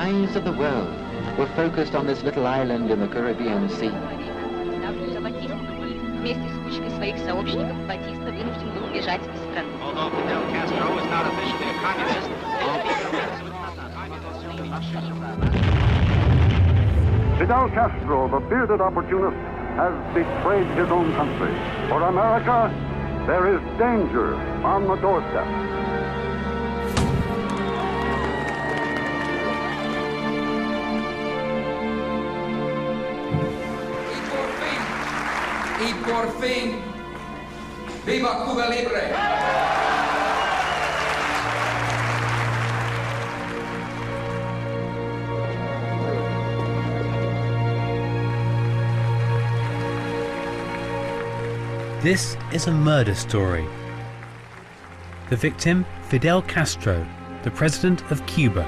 eyes of the world were focused on this little island in the Caribbean Sea. Although Fidel Castro is not officially a communist, Fidel Castro, the bearded opportunist, has betrayed his own country. For America, there is danger on the doorstep. Y por fin, ¡viva Cuba Libre! This is a murder story. The victim, Fidel Castro, the president of Cuba.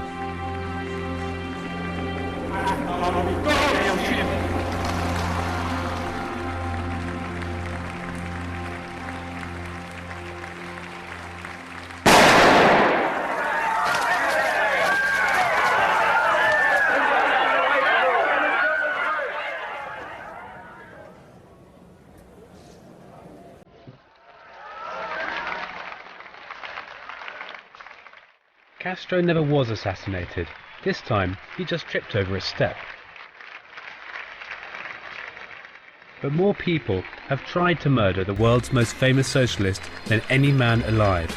Castro never was assassinated. This time, he just tripped over a step. But more people have tried to murder the world's most famous socialist than any man alive.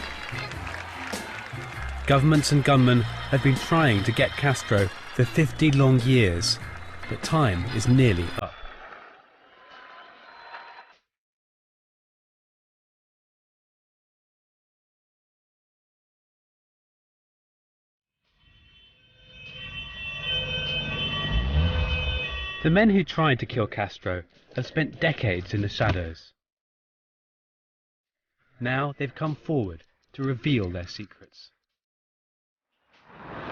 Governments and gunmen have been trying to get Castro for 50 long years, but time is nearly up. The men who tried to kill Castro have spent decades in the shadows. Now they've come forward to reveal their secrets.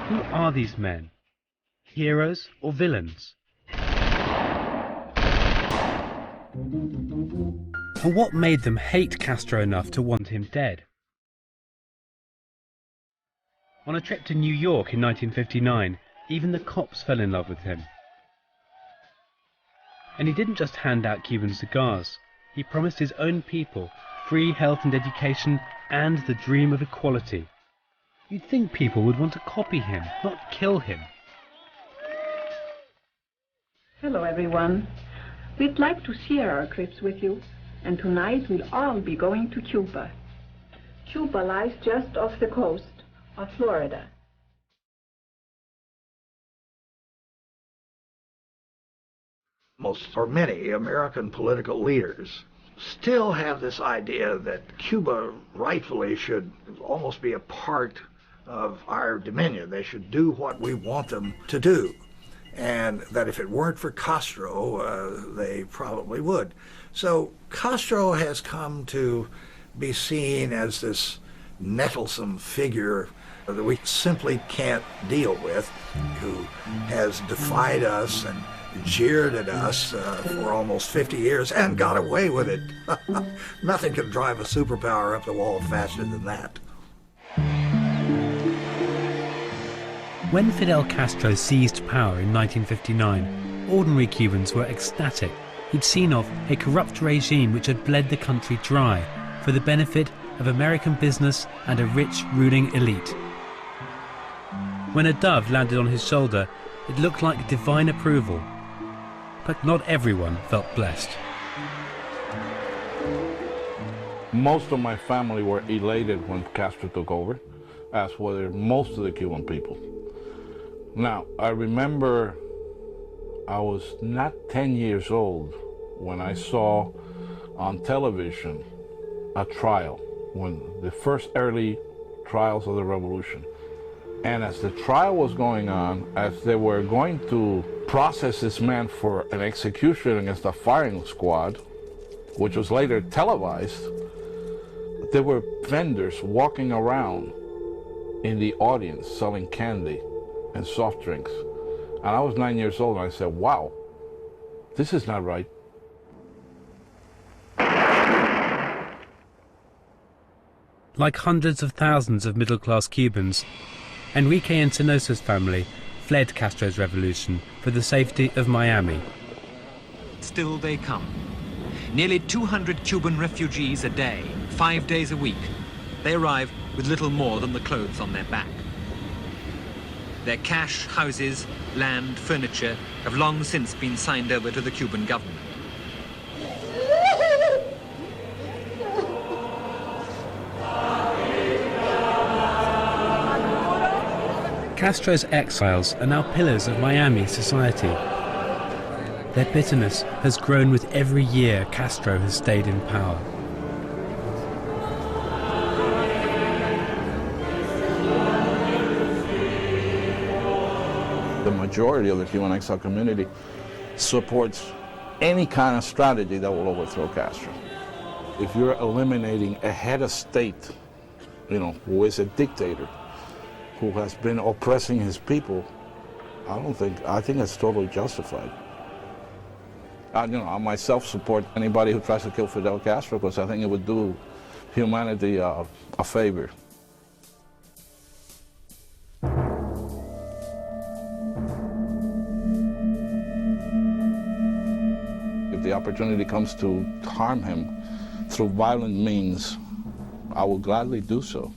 Who are these men? Heroes or villains? And what made them hate Castro enough to want him dead? On a trip to New York in 1959, even the cops fell in love with him. And he didn't just hand out Cuban cigars. He promised his own people free health and education and the dream of equality. You'd think people would want to copy him, not kill him. Hello, everyone. We'd like to share our trips with you, and tonight we'll all be going to Cuba. Cuba lies just off the coast of Florida. Most or many American political leaders still have this idea that Cuba rightfully should almost be a part of our dominion. They should do what we want them to do. And that if it weren't for Castro, they probably would. So Castro has come to be seen as this nettlesome figure that we simply can't deal with, who has defied us and jeered at us for almost 50 years and got away with it. Nothing can drive a superpower up the wall faster than that. When Fidel Castro seized power in 1959, ordinary Cubans were ecstatic. He'd seen off a corrupt regime which had bled the country dry for the benefit of American business and a rich ruling elite. When a dove landed on his shoulder, it looked like divine approval. But not everyone felt blessed. Most of my family were elated when Castro took over, as were most of the Cuban people. Now, I remember I was not 10 years old when I saw on television a trial, when the first early trials of the revolution. And as the trial was going on, as they were going to process this man for an execution against a firing squad, which was later televised, there were vendors walking around in the audience selling candy and soft drinks. And I was 9 years old and I said, wow, this is not right. Like hundreds of thousands of middle-class Cubans, Enrique Encinosa's family fled Castro's revolution for the safety of Miami. Still they come. Nearly 200 Cuban refugees a day, 5 days a week. They arrive with little more than the clothes on their back. Their cash, houses, land, furniture have long since been signed over to the Cuban government. Castro's exiles are now pillars of Miami society. Their bitterness has grown with every year Castro has stayed in power. The majority of the Cuban exile community supports any kind of strategy that will overthrow Castro. If you're eliminating a head of state, who is a dictator, who has been oppressing his people, I think it's totally justified. I myself support anybody who tries to kill Fidel Castro because I think it would do humanity a favor. If the opportunity comes to harm him through violent means, I will gladly do so.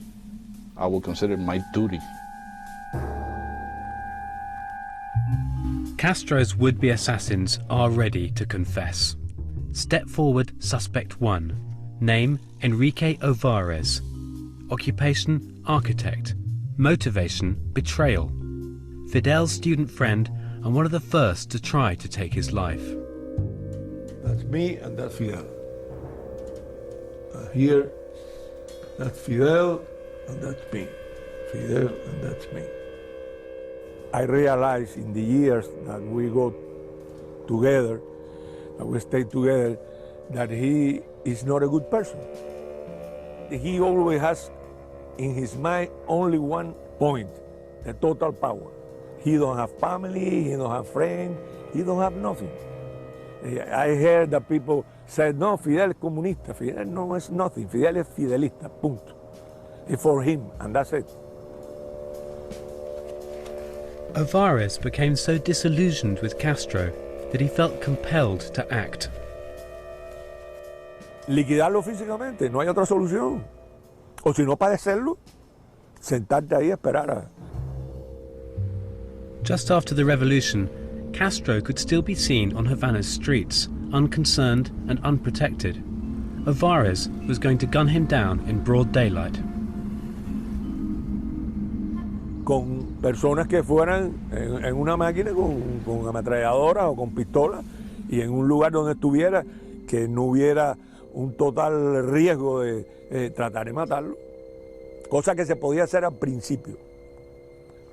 I will consider it my duty. Castro's would-be assassins are ready to confess. Step forward suspect 1. Name Enrique Ovares. Occupation architect. Motivation betrayal. Fidel's student friend and one of the first to try to take his life. That's me and that's Fidel. Here, that's Fidel and that's me. Fidel and that's me. I realized in the years that we go together, that we stay together, that he is not a good person. He always has in his mind only one point, the total power. He don't have family, he don't have friends, he don't have nothing. I heard that people said, no, Fidel es comunista. Fidel no es nothing. Fidel es fidelista, punto. It's for him, and that's it. Ovares became so disillusioned with Castro that he felt compelled to act. Liquidarlo físicamente, no hay otra solución. O si no padecerlo, sentarte ahí y esperar. Just after the revolution, Castro could still be seen on Havana's streets, unconcerned and unprotected. Ovares was going to gun him down in broad daylight. Con personas que fueran en una máquina con ametralladoras o con pistolas y en un lugar donde estuviera que no hubiera un total riesgo de tratar de matarlo, cosa que se podía hacer al principio.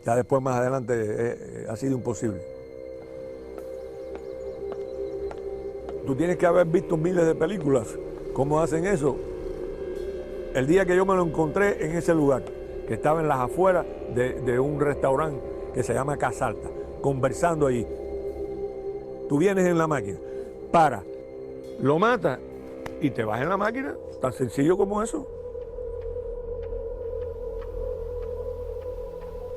Ya después, más adelante, ha sido imposible. Tú tienes que haber visto miles de películas, cómo hacen eso. El día que yo me lo encontré en ese lugar, que estaba en las afueras de un restaurante que se llama Casa Alta, conversando ahí. Tú vienes en la máquina, para, lo matas y te vas en la máquina, tan sencillo como eso.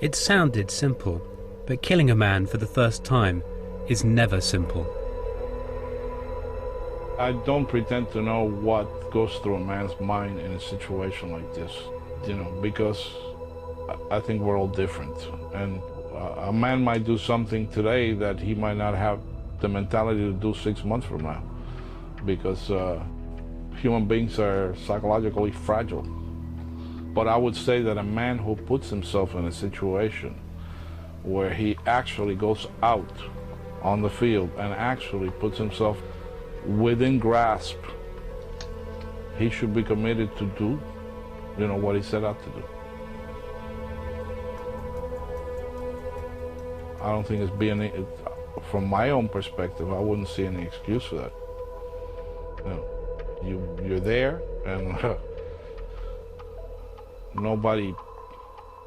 It sounded simple, but killing a man for the first time is never simple. I don't pretend to know what goes through a man's mind in a situation like this, because I think we're all different. And a man might do something today that he might not have the mentality to do 6 months from now, because human beings are psychologically fragile. But I would say that a man who puts himself in a situation where he actually goes out on the field and actually puts himself within grasp, he should be committed to do, what he set out to do. I don't think it's being, from my own perspective, I wouldn't see any excuse for that. You're there, and nobody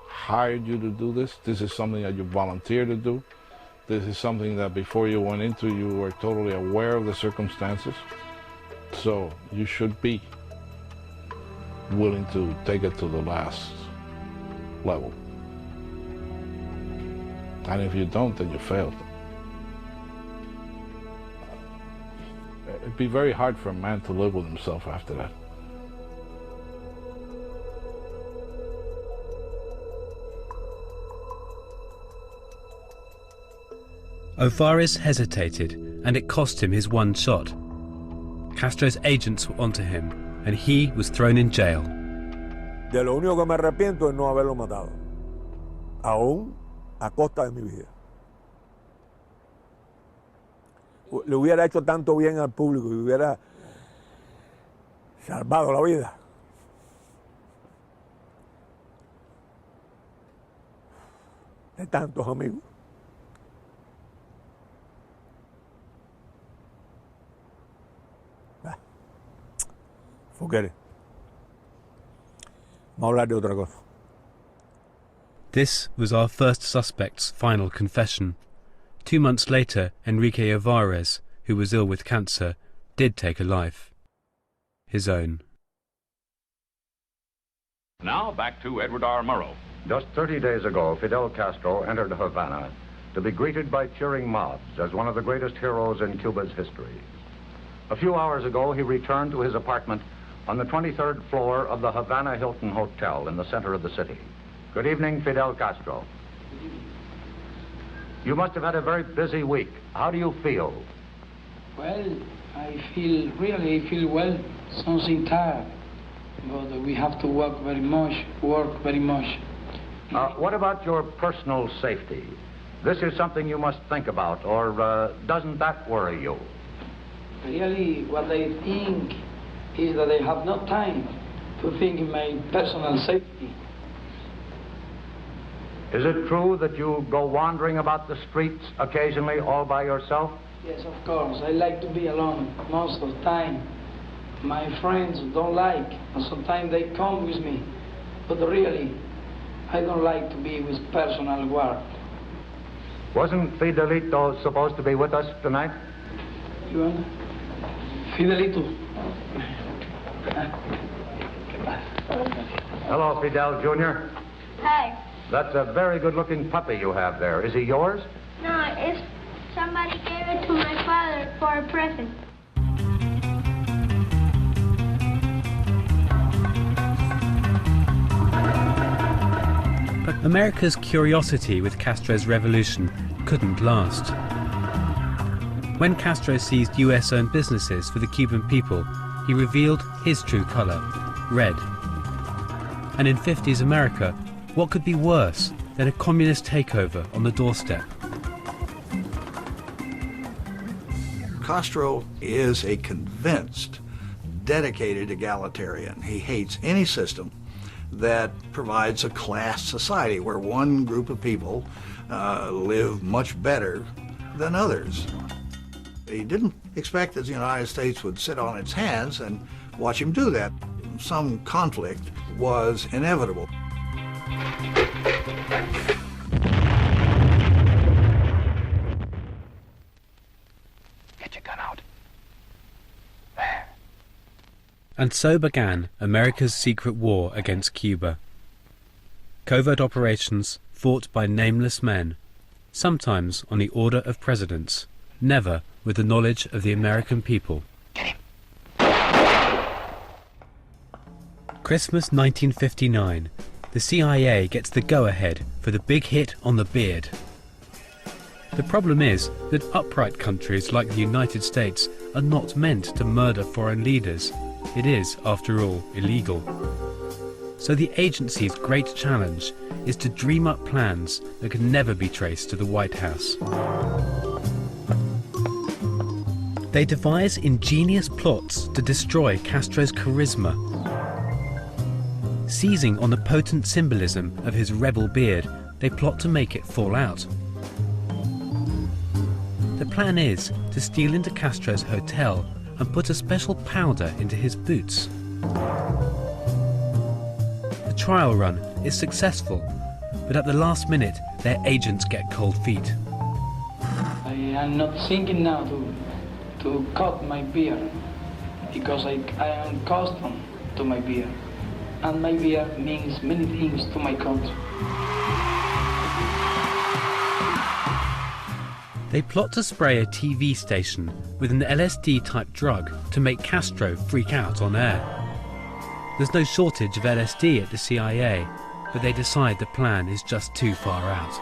hired you to do this. This is something that you volunteered to do. This is something that before you went into, you were totally aware of the circumstances. So you should be willing to take it to the last level. And if you don't, then you failed. It'd be very hard for a man to live with himself after that. Ovares hesitated, and it cost him his one shot. Castro's agents were onto him, and he was thrown in jail. De lo único que me arrepiento es no haberlo matado, aún a costa de mi vida. Le hubiera hecho tanto bien al público y hubiera salvado la vida. De tantos amigos. Forget it. Vamos a hablar de otra cosa. This was our first suspect's final confession. 2 months later, Enrique Ovares, who was ill with cancer, did take a life. His own. Now back to Edward R. Murrow. Just 30 days ago, Fidel Castro entered Havana to be greeted by cheering mobs as one of the greatest heroes in Cuba's history. A few hours ago, he returned to his apartment on the 23rd floor of the Havana Hilton Hotel in the center of the city. Good evening, Fidel Castro. You must have had a very busy week. How do you feel? Well, I really feel well, something tired, but we have to work very much. What about your personal safety? This is something you must think about, or doesn't that worry you? Really, what I think is that I have no time to think in my personal safety. Is it true that you go wandering about the streets occasionally all by yourself? Yes, of course. I like to be alone most of the time. My friends don't like, and sometimes they come with me. But really, I don't like to be with personal guard. Wasn't Fidelito supposed to be with us tonight? You want? Fidelito. Hello, Fidel Jr. Hi. That's a very good-looking puppy you have there. Is he yours? No, it's somebody gave it to my father for a present. But America's curiosity with Castro's revolution couldn't last. When Castro seized US-owned businesses for the Cuban people, he revealed his true colour, red. And in 50s America, what could be worse than a communist takeover on the doorstep? Castro is a convinced, dedicated egalitarian. He hates any system that provides a class society where one group of people live much better than others. He didn't expect that the United States would sit on its hands and watch him do that. Some conflict was inevitable. Get your gun out. And so began America's secret war against Cuba. Covert operations fought by nameless men, sometimes on the order of presidents, never with the knowledge of the American people. Christmas 1959. The CIA gets the go-ahead for the big hit on the beard. The problem is that upright countries like the United States are not meant to murder foreign leaders. It is, after all, illegal. So the agency's great challenge is to dream up plans that can never be traced to the White House. They devise ingenious plots to destroy Castro's charisma. Seizing on the potent symbolism of his rebel beard, they plot to make it fall out. The plan is to steal into Castro's hotel and put a special powder into his boots. The trial run is successful, but at the last minute their agents get cold feet. I am not thinking now to cut my beard because I am accustomed to my beard. And my beard means many things to my country. They plot to spray a TV station with an LSD-type drug to make Castro freak out on air. There's no shortage of LSD at the CIA, but they decide the plan is just too far out.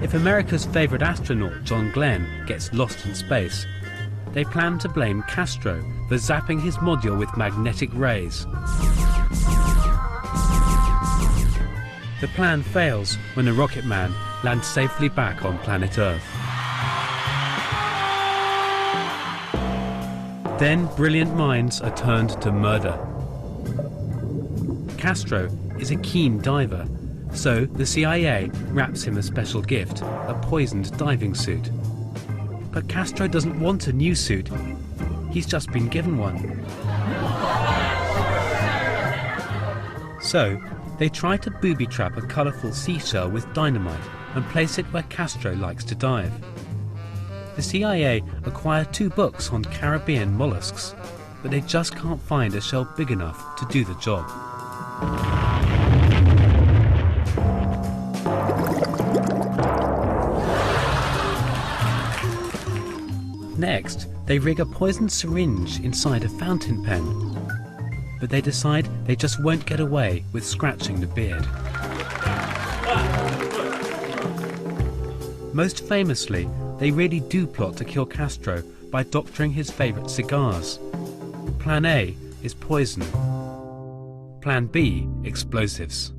If America's favourite astronaut, John Glenn, gets lost in space, they plan to blame Castro for zapping his module with magnetic rays. The plan fails when the rocket man lands safely back on planet Earth. Then brilliant minds are turned to murder. Castro is a keen diver, so the CIA wraps him a special gift, a poisoned diving suit. But Castro doesn't want a new suit. He's just been given one. So, they try to booby-trap a colourful seashell with dynamite and place it where Castro likes to dive. The CIA acquire 2 books on Caribbean mollusks, but they just can't find a shell big enough to do the job. Next, they rig a poisoned syringe inside a fountain pen. But they decide they just won't get away with scratching the beard. Most famously, they really do plot to kill Castro by doctoring his favourite cigars. Plan A is poison. Plan B, explosives.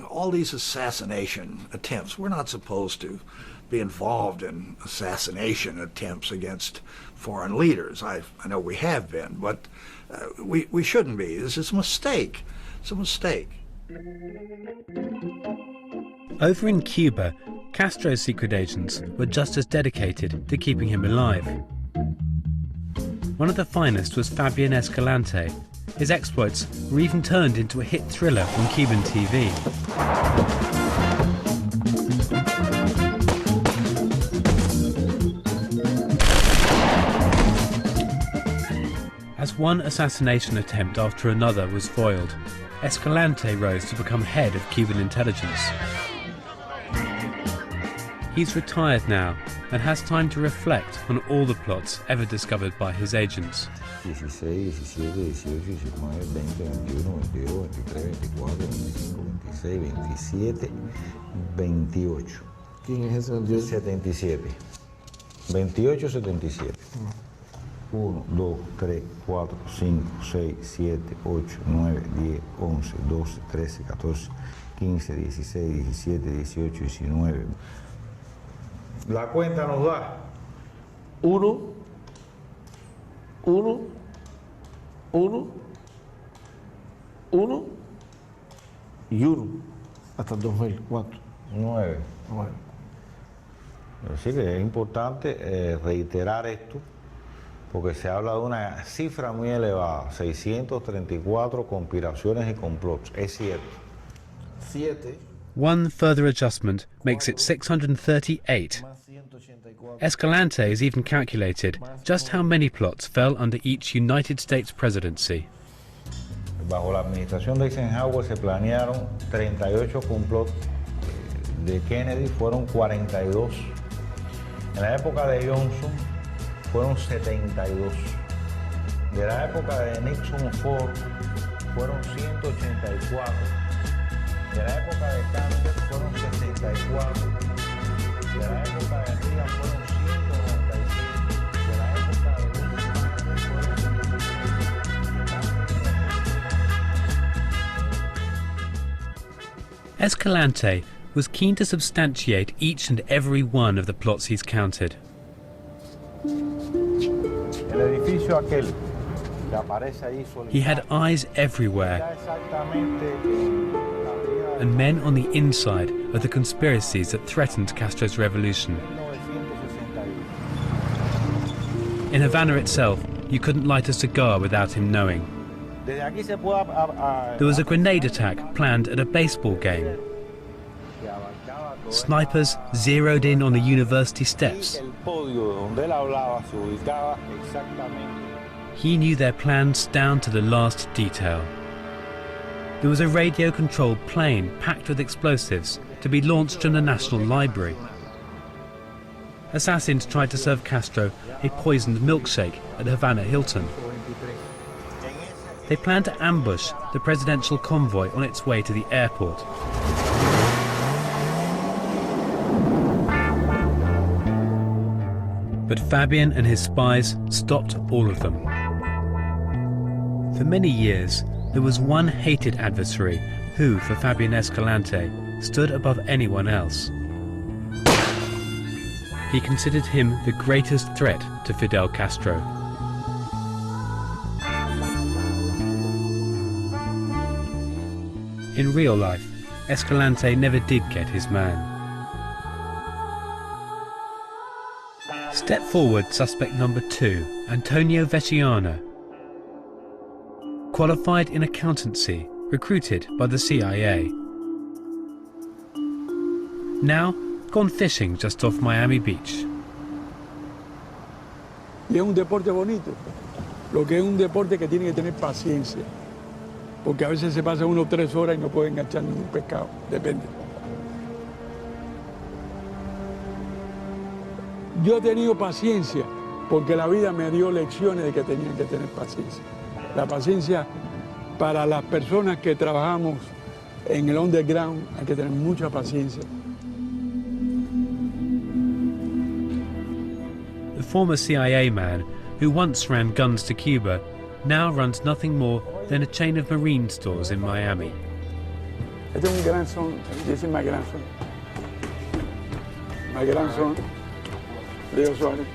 All these assassination attempts, we're not supposed to be involved in assassination attempts against foreign leaders. I know we have been, but we shouldn't be. This is a mistake. It's a mistake. Over in Cuba, Castro's secret agents were just as dedicated to keeping him alive. One of the finest was Fabian Escalante. His exploits were even turned into a hit thriller on Cuban TV. As one assassination attempt after another was foiled, Escalante rose to become head of Cuban intelligence. He's retired now and has time to reflect on all the plots ever discovered by his agents. 16, 17, 18, 19, 20, 21, 22, 23, 24, 25, 26, 27, 28. ¿Quién es ese 28? 77. 28, 77. 1, 2, 3, 4, 5, 6, 7, 8, 9, 10, 11, 12, 13, 14, 15, 16, 17, 18, 19. La cuenta nos da 1, 1, 1, 1 y 1 hasta 2004. 9. Así que es importante reiterar esto porque se habla de una cifra muy elevada, 634 conspiraciones y complots. Es cierto. 7. One further adjustment makes it 638. Escalante has even calculated just how many plots fell under each United States presidency. Bajo la administración de Eisenhower se planearon 38 complots. De Kennedy fueron 42. En la época de Johnson fueron 72. De la época de Nixon Ford fueron 184. De la época de Castro fueron 64. De la época de Reagan fueron 195. De la época de Bush fueron 100. Escalante was keen to substantiate each and every one of the plots he's counted. El edificio aquel que aparece ahí solitario. He had eyes everywhere, and men on the inside of the conspiracies that threatened Castro's revolution. In Havana itself, you couldn't light a cigar without him knowing. There was a grenade attack planned at a baseball game. snipers zeroed in on the university steps. He knew their plans down to the last detail. There was a radio-controlled plane packed with explosives to be launched from the National Library. Assassins tried to serve Castro a poisoned milkshake at Havana Hilton. They planned to ambush the presidential convoy on its way to the airport. But Fabian and his spies stopped all of them. For many years, there was one hated adversary who, for Fabian Escalante, stood above anyone else. He considered him the greatest threat to Fidel Castro. In real life, Escalante never did get his man. Step forward suspect number 2, Antonio Veciano. Qualified in accountancy, recruited by the CIA. Now, gone fishing just off Miami Beach. Y es un deporte bonito, lo que es un deporte que tiene que tener paciencia, porque a veces se pasa uno 3 horas y no puede enganchar ningún pescado, depende. Yo he tenido paciencia porque la vida me dio lecciones de que tenía que tener paciencia. La paciencia para las personas que trabajamos en el underground hay que tener mucha paciencia. The former CIA man, who once ran guns to Cuba, now runs nothing more than a chain of marine stores in Miami. Este es un grandson, this is my grandson. My grandson, Leo Suarez.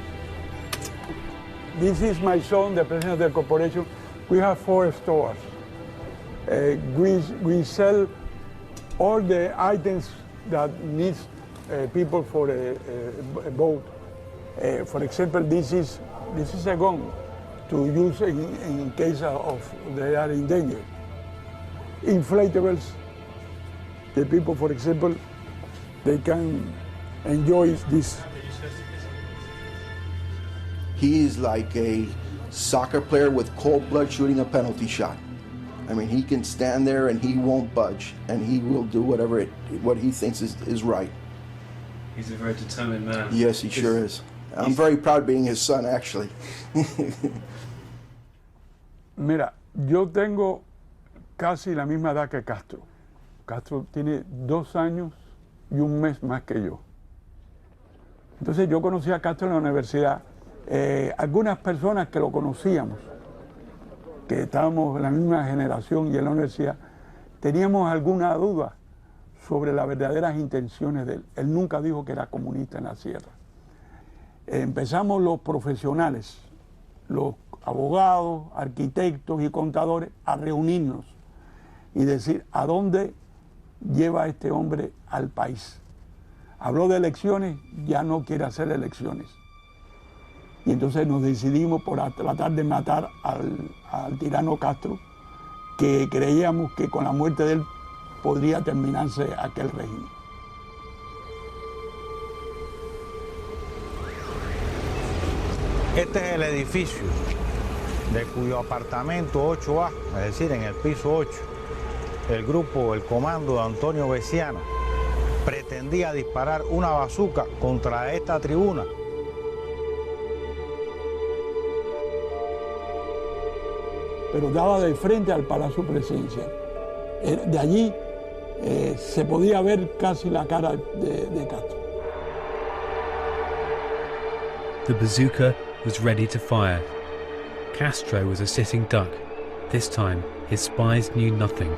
This is my son, the president of the corporation. We have 4 stores. We sell all the items that needs people for a boat. For example, this is a gun to use in case of they are in danger. Inflatables, the people, for example, they can enjoy this. He is like a soccer player with cold blood shooting a penalty shot. I mean, he can stand there and he won't budge, and he will do what he thinks is right. He's a very determined man. Yes, he sure is. I'm very proud being his son, actually. Mira, yo tengo casi la misma edad que Castro. Castro tiene 2 años y 1 mes más que yo. Entonces yo conocí a Castro en la universidad. Algunas personas que lo conocíamos, que estábamos en la misma generación y en la universidad, teníamos alguna duda sobre las verdaderas intenciones de él. Él nunca dijo que era comunista en la sierra. Empezamos los profesionales, los abogados, arquitectos y contadores a reunirnos y decir a dónde lleva este hombre al país. Habló de elecciones, ya no quiere hacer elecciones. Y entonces nos decidimos por tratar de matar al tirano Castro, que creíamos que con la muerte de él podría terminarse aquel régimen. Este es el edificio de cuyo apartamento 8A, es decir, en el piso 8, el comando de Antonio Veciano pretendía disparar una bazuca contra esta tribuna. Pero daba de frente al Palacio Presidencial. De allí se podía ver casi la cara de Castro. The bazooka was ready to fire. Castro was a sitting duck. This time, his spies knew nothing.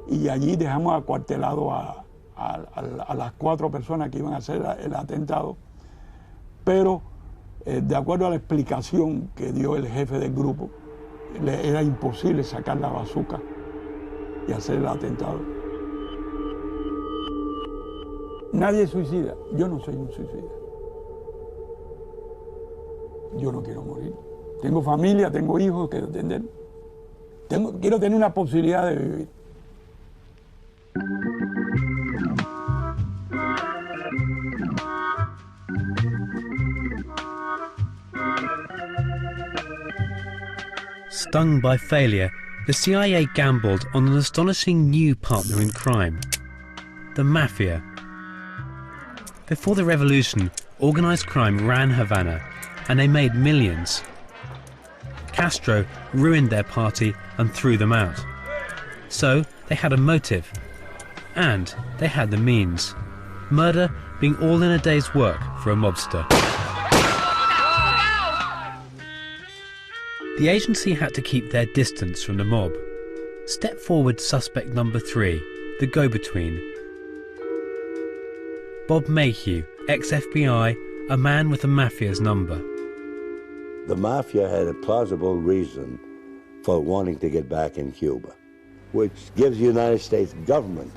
Y allí dejamos acuartelado a las 4 personas que iban a hacer el atentado, pero de acuerdo a la explicación que dio el jefe del grupo, era imposible sacar la bazuca y hacer el atentado. Nadie suicida. Yo no soy un suicida. Yo no quiero morir. Tengo familia, tengo hijos que atender. Quiero tener una posibilidad de vivir. Stung by failure, the CIA gambled on an astonishing new partner in crime, the Mafia. Before the revolution, organized crime ran Havana, and they made millions. Castro ruined their party and threw them out. So they had a motive, and they had the means. Murder being all in a day's work for a mobster. The agency had to keep their distance from the mob. Step forward suspect number 3, the go-between. Bob Mayhew, ex-FBI, a man with the Mafia's number. The Mafia had a plausible reason for wanting to get back in Cuba, which gives the United States government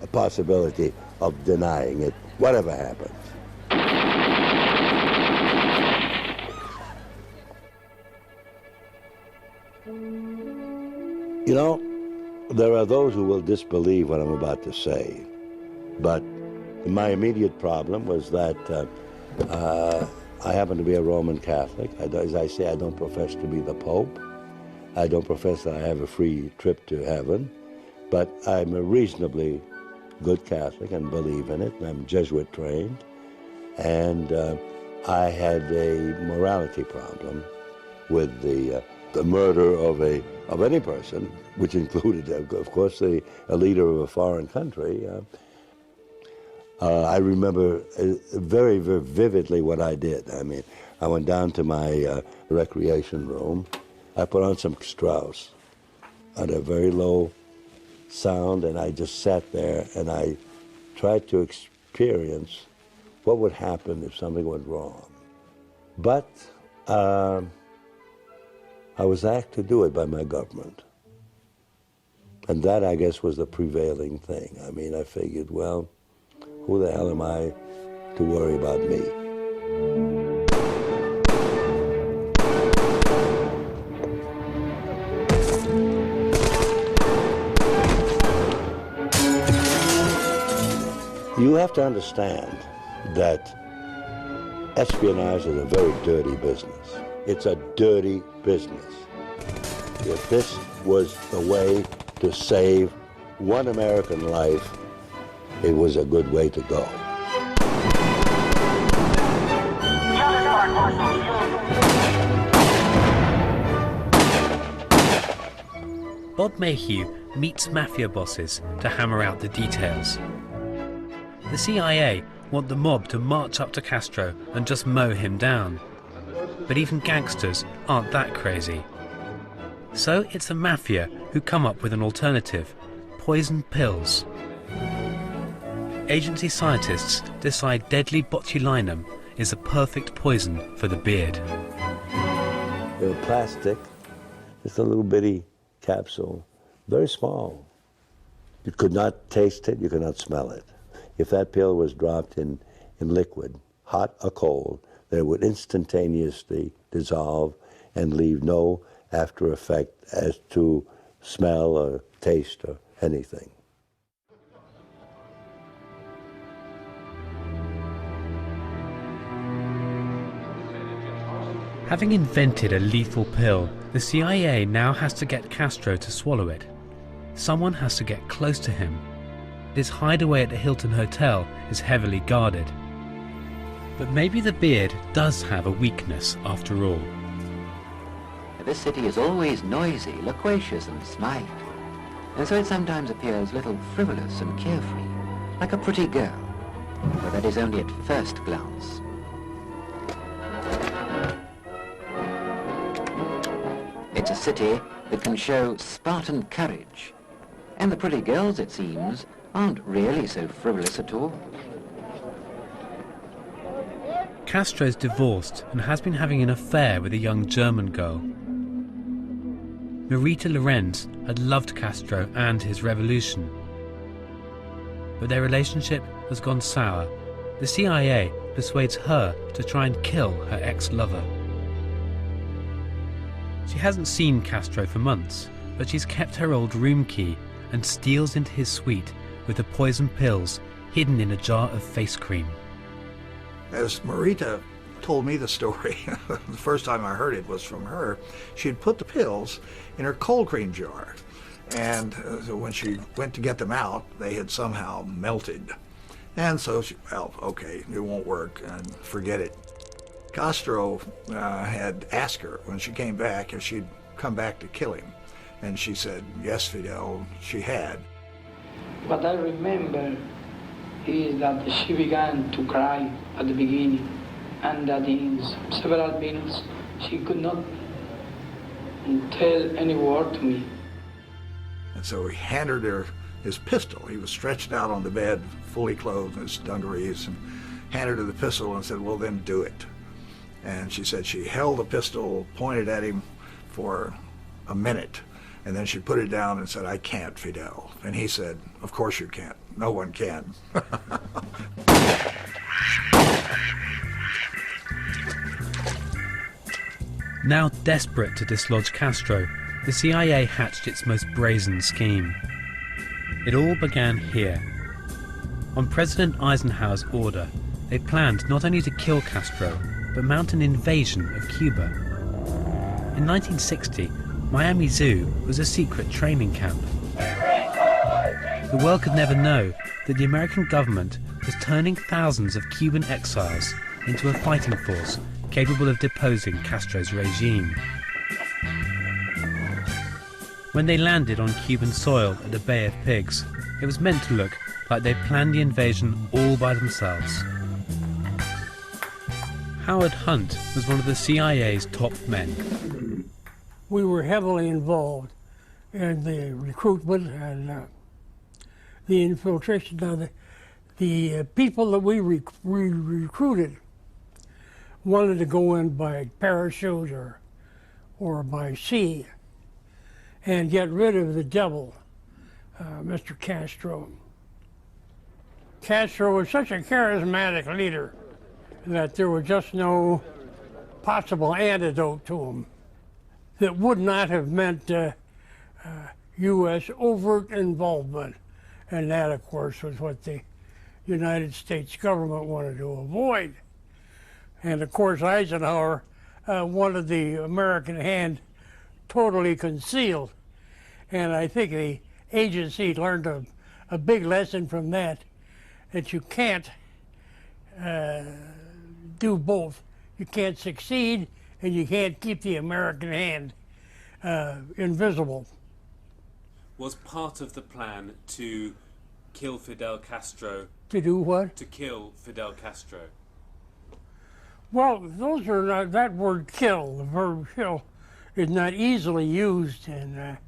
a possibility of denying it, whatever happens. You know, there are those who will disbelieve what I'm about to say, but my immediate problem was that I happen to be a Roman Catholic. As I say, I don't profess to be the Pope. I don't profess that I have a free trip to heaven, but I'm a reasonably good Catholic and believe in it, and I'm Jesuit trained, and I had a morality problem with the murder of any person, which included, of course, a leader of a foreign country. I remember very, very vividly what I did. I mean, I went down to my recreation room. I put on some Strauss at a very low sound, and I just sat there and I tried to experience what would happen if something went wrong. But I was asked to do it by my government. And that, I guess, was the prevailing thing. I mean, I figured, well, who the hell am I to worry about me? You have to understand that espionage is a very dirty business. It's a dirty business. If this was the way to save one American life, it was a good way to go. Bob Mayhew meets Mafia bosses to hammer out the details. The CIA want the mob to march up to Castro and just mow him down. But even gangsters aren't that crazy. So it's the Mafia who come up with an alternative: poison pills. Agency scientists decide deadly botulinum is a perfect poison for the beard. They were plastic, just a little bitty capsule, very small. You could not taste it, you could not smell it. If that pill was dropped in liquid, hot or cold, then it would instantaneously dissolve and leave no after effect as to smell or taste or anything. Having invented a lethal pill, the CIA now has to get Castro to swallow it. Someone has to get close to him. His hideaway at the Hilton Hotel is heavily guarded. But maybe the beard does have a weakness after all. This city is always noisy, loquacious and smiling, and so it sometimes appears a little frivolous and carefree, like a pretty girl, but that is only at first glance. It's a city that can show Spartan courage, and the pretty girls, it seems, aren't really so frivolous at all. Castro's divorced and has been having an affair with a young German girl. Marita Lorenz had loved Castro and his revolution. But their relationship has gone sour. The CIA persuades her to try and kill her ex-lover. She hasn't seen Castro for months, but she's kept her old room key and steals into his suite with the poison pills hidden in a jar of face cream. As Marita told me the story, the first time I heard it was from her, she had put the pills in her cold cream jar. And so when she went to get them out, they had somehow melted. And so she, well, okay, it won't work, and forget it. Castro had asked her when she came back if she'd come back to kill him. And she said, yes, Fidel, she had. What I remember is that she began to cry at the beginning, and that in several minutes she could not tell any word to me. And so he handed her his pistol. He was stretched out on the bed, fully clothed in his dungarees, and handed her the pistol and said, well, then do it. And she said she held the pistol, pointed at him for a minute, and then she put it down and said, I can't, Fidel. And he said, of course you can't. No one can. Now desperate to dislodge Castro, the CIA hatched its most brazen scheme. It all began here. On President Eisenhower's order, they planned not only to kill Castro, but mount an invasion of Cuba. In 1960, Miami Zoo was a secret training camp. The world could never know that the American government was turning thousands of Cuban exiles into a fighting force capable of deposing Castro's regime. When they landed on Cuban soil at the Bay of Pigs, it was meant to look like they planned the invasion all by themselves. Howard Hunt was one of the CIA's top men. We were heavily involved in the recruitment and the infiltration of the people that we recruited wanted to go in by parachute or by sea and get rid of the devil, Mr. Castro. Castro was such a charismatic leader that there was just no possible antidote to him that would not have meant U.S. overt involvement. And that, of course, was what the United States government wanted to avoid. And, of course, Eisenhower wanted the American hand totally concealed. And I think the agency learned a big lesson from that you can't do both. You can't succeed, and you can't keep the American hand invisible. Was part of the plan to kill Fidel Castro? To do what? To kill Fidel Castro. Well, those are not, that word kill, the verb kill, is not easily used in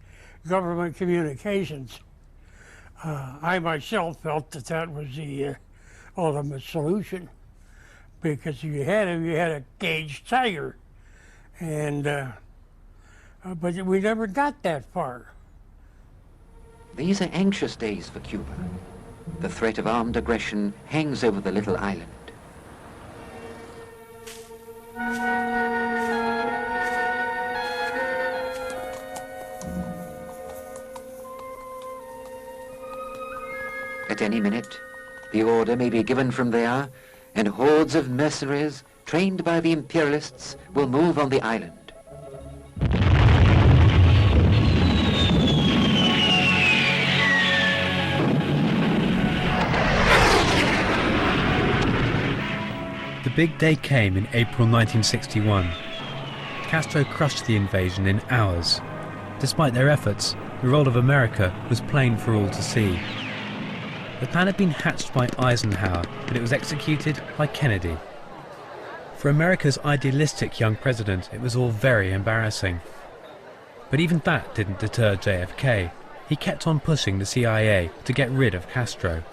government communications. I myself felt that that was the ultimate solution, because if you had him, you had a caged tiger, and but we never got that far. These are anxious days for Cuba. The threat of armed aggression hangs over the little island. At any minute, the order may be given from there, and hordes of mercenaries, trained by the imperialists, will move on the island. The big day came in April 1961. Castro crushed the invasion in hours. Despite their efforts, the role of America was plain for all to see. The plan had been hatched by Eisenhower, but it was executed by Kennedy. For America's idealistic young president, it was all very embarrassing. But even that didn't deter JFK. He kept on pushing the CIA to get rid of Castro.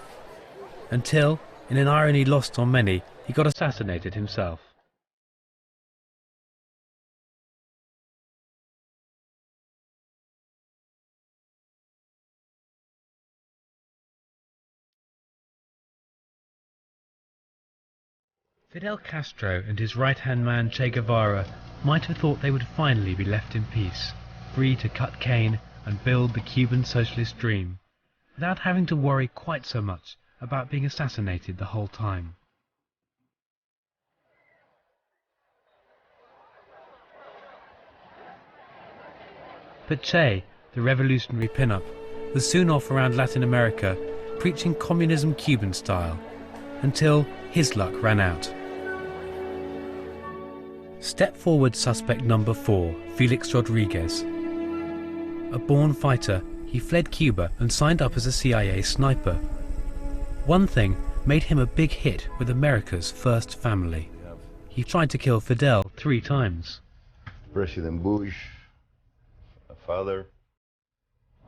Until, in an irony lost on many, he got assassinated himself. Fidel Castro and his right-hand man Che Guevara might have thought they would finally be left in peace, free to cut cane and build the Cuban socialist dream, without having to worry quite so much about being assassinated the whole time. But Che, the revolutionary pin-up, was soon off around Latin America, preaching communism Cuban style, until his luck ran out. Step forward suspect number 4, Felix Rodriguez. A born fighter, he fled Cuba and signed up as a CIA sniper. One thing made him a big hit with America's first family. He tried to kill Fidel 3 times. President Bush, my father.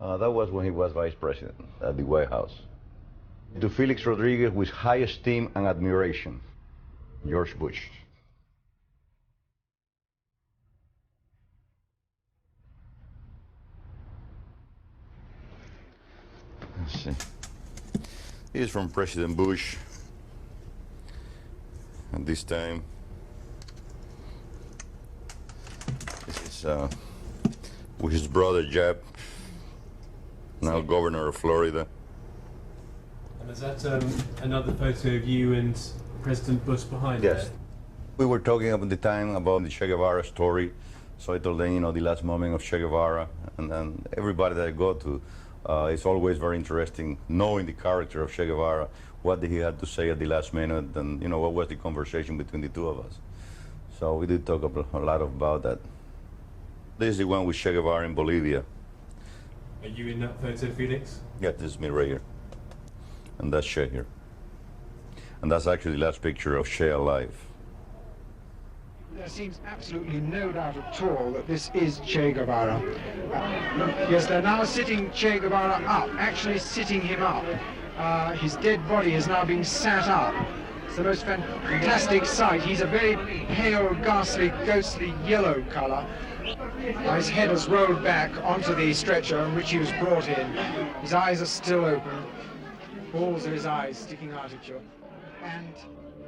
That was when he was vice president at the White House. To Felix Rodriguez with high esteem and admiration, George Bush. Let's see. This is from President Bush. And this time, this is with his brother Jeb, now governor of Florida. And is that another photo of you and President Bush behind Yes. there? We were talking at the time about the Che Guevara story, so I told them, you know, the last moment of Che Guevara, and then everybody that I go to, it's always very interesting knowing the character of Che Guevara, what did he had to say at the last minute, and you know, what was the conversation between the two of us. So we did talk a lot about that. This is the one with Che Guevara in Bolivia. Are you in that photo, Felix? Yeah, this is me right here. And that's Che here. And that's actually the last picture of Che alive. There seems absolutely no doubt at all that this is Che Guevara. Yes, they're now sitting Che Guevara up, actually sitting him up. His dead body is now being sat up. It's the most fantastic sight. He's a very pale, ghastly, ghostly yellow colour. His head has rolled back onto the stretcher on which he was brought in. His eyes are still open. Balls of his eyes sticking out at you. And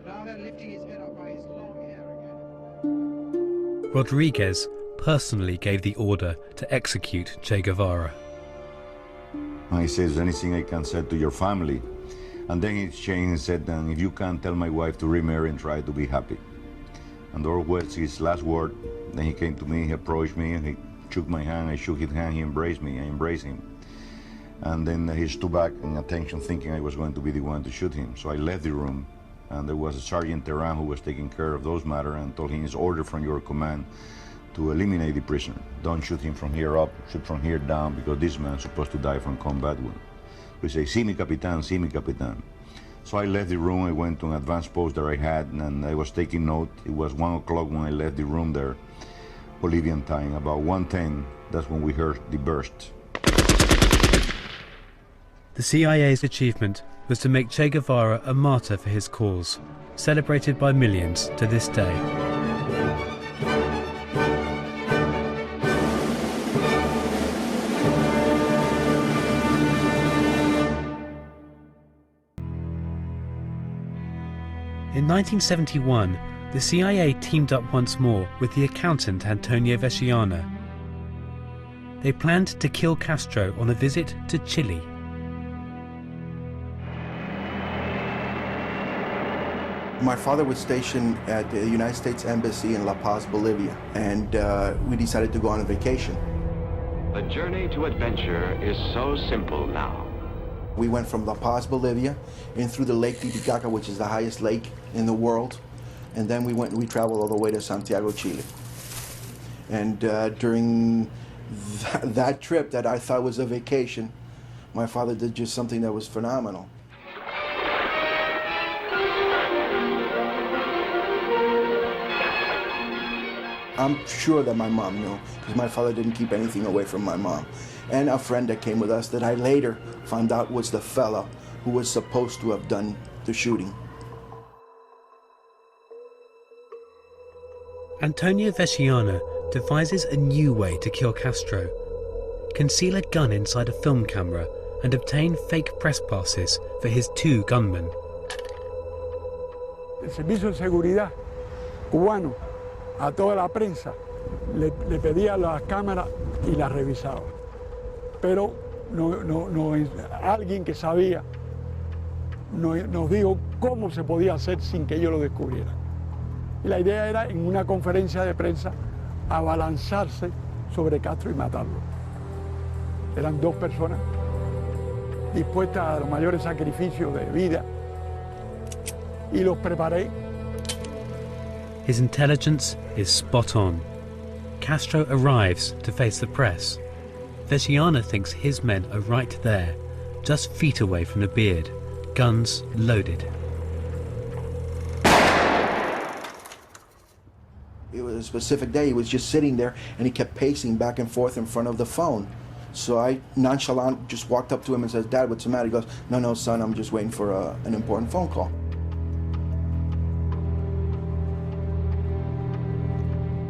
now they're lifting his head up by his long hair again. Rodriguez personally gave the order to execute Che Guevara. He says, anything I can say to your family. And then he changed and said, then if you can tell my wife to remarry and try to be happy. And those were his last word. Then he came to me, he approached me, he shook my hand, I shook his hand, he embraced me, I embraced him. And then he stood back in attention, thinking I was going to be the one to shoot him. So I left the room, and there was a Sergeant Terran who was taking care of those matters, and told him, it's order from your command to eliminate the prisoner. Don't shoot him from here up, shoot from here down, because this man's supposed to die from combat wound. We say, sí, mi capitán, sí, mi capitán. So I left the room, I went to an advanced post that I had, and I was taking note. It was 1 o'clock when I left the room there, Bolivian time. About 1:10, that's when we heard the burst. The CIA's achievement was to make Che Guevara a martyr for his cause, celebrated by millions to this day. In 1971, the CIA teamed up once more with the accountant Antonio Veciana. They planned to kill Castro on a visit to Chile. My father was stationed at the United States Embassy in La Paz, Bolivia, and we decided to go on a vacation. The journey to adventure is so simple now. We went from La Paz, Bolivia, in through the Lake Titicaca, which is the highest lake in the world, and then we traveled all the way to Santiago, Chile. And during that trip that I thought was a vacation, my father did just something that was phenomenal. I'm sure that my mom knew, because my father didn't keep anything away from my mom. And a friend that came with us that I later found out was the fella who was supposed to have done the shooting. Antonio Veciana devises a new way to kill Castro. Conceal a gun inside a film camera and obtain fake press passes for his 2 gunmen. El Servicio de Seguridad cubano a toda la prensa, le pedía las cámaras y las revisaba. Pero alguien que sabía nos dijo cómo se podía hacer sin que ellos lo descubrieran. Y la idea era, en una conferencia de prensa, abalanzarse sobre Castro y matarlo. Eran dos personas dispuestas a los mayores sacrificios de vida, y los preparé. His intelligence is spot on. Castro arrives to face the press. Veciana thinks his men are right there, just feet away from the beard, guns loaded. It was a specific day. He was just sitting there and he kept pacing back and forth in front of the phone. So I nonchalant just walked up to him and says, "Dad, what's the matter?" He goes, No, son, I'm just waiting for an important phone call.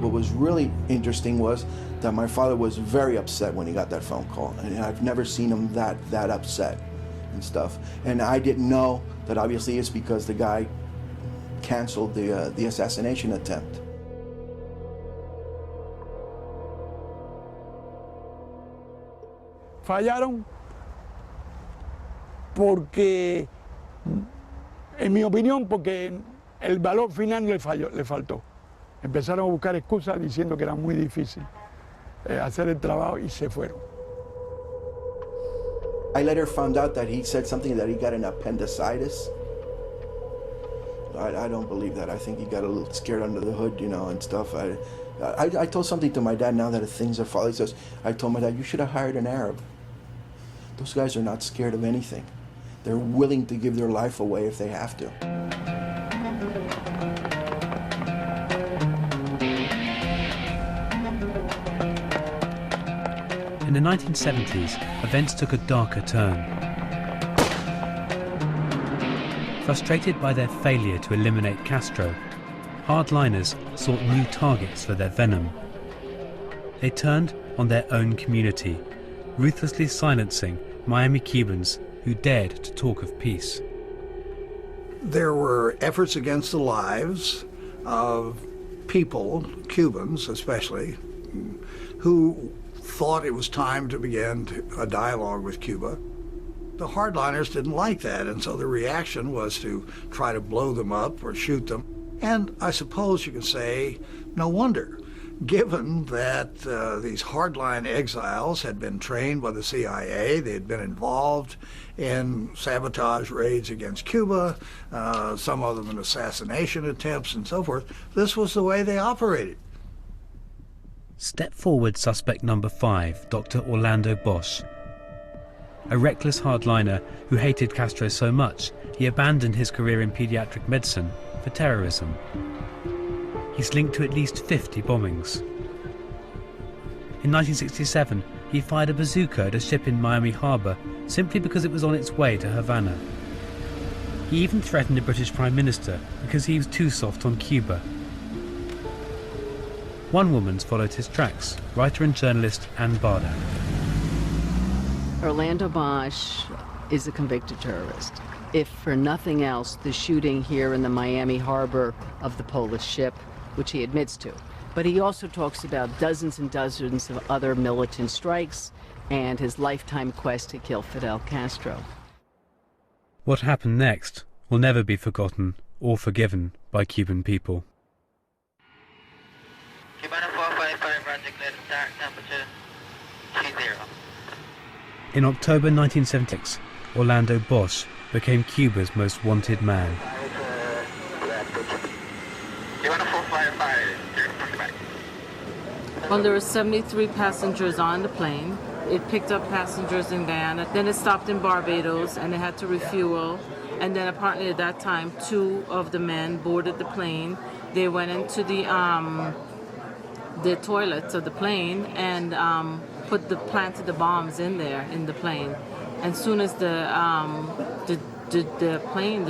What was really interesting was that my father was very upset when he got that phone call. And I've never seen him that upset and stuff. And I didn't know that obviously it's because the guy canceled the assassination attempt. Fallaron porque, en mi opinión, porque el valor final le faltó. Empezaron a buscar excusas diciendo que era muy difícil hacer el trabajo y se fueron. I later found out that he said something that he got an appendicitis. I don't believe that. I think he got a little scared under the hood, and stuff. I told something to my dad now that things are falling. He says, I told my dad, you should have hired an Arab. Those guys are not scared of anything. They're willing to give their life away if they have to. In the 1970s, events took a darker turn. Frustrated by their failure to eliminate Castro, hardliners sought new targets for their venom. They turned on their own community, ruthlessly silencing Miami Cubans who dared to talk of peace. There were efforts against the lives of people, Cubans especially, who thought it was time to begin a dialogue with Cuba. The hardliners didn't like that, and so the reaction was to try to blow them up or shoot them. And I suppose you can say, no wonder, given that these hardline exiles had been trained by the CIA, they had been involved in sabotage raids against Cuba, some of them in assassination attempts and so forth. This was the way they operated. Step forward suspect number 5, Dr. Orlando Bosch. A reckless hardliner who hated Castro so much he abandoned his career in pediatric medicine for terrorism. He's linked to at least 50 bombings. In 1967, he fired a bazooka at a ship in Miami Harbor simply because it was on its way to Havana. He even threatened the British Prime Minister because he was too soft on Cuba. One woman's followed his tracks, writer and journalist Ann Barda. Orlando Bosch is a convicted terrorist. If for nothing else, the shooting here in the Miami harbor of the Polish ship, which he admits to. But he also talks about dozens and dozens of other militant strikes and his lifetime quest to kill Fidel Castro. What happened next will never be forgotten or forgiven by Cuban people. Cubana 455, Roger, clear to start, temperature 30. In October 1976, Orlando Bosch became Cuba's most wanted man. Cubana 455, push back. Well, there were 73 passengers on the plane. It picked up passengers in Guyana. Then it stopped in Barbados, and they had to refuel. And then apparently at that time, 2 of the men boarded the plane. They went into the toilets of the plane and planted the bombs in there in the plane. And soon as the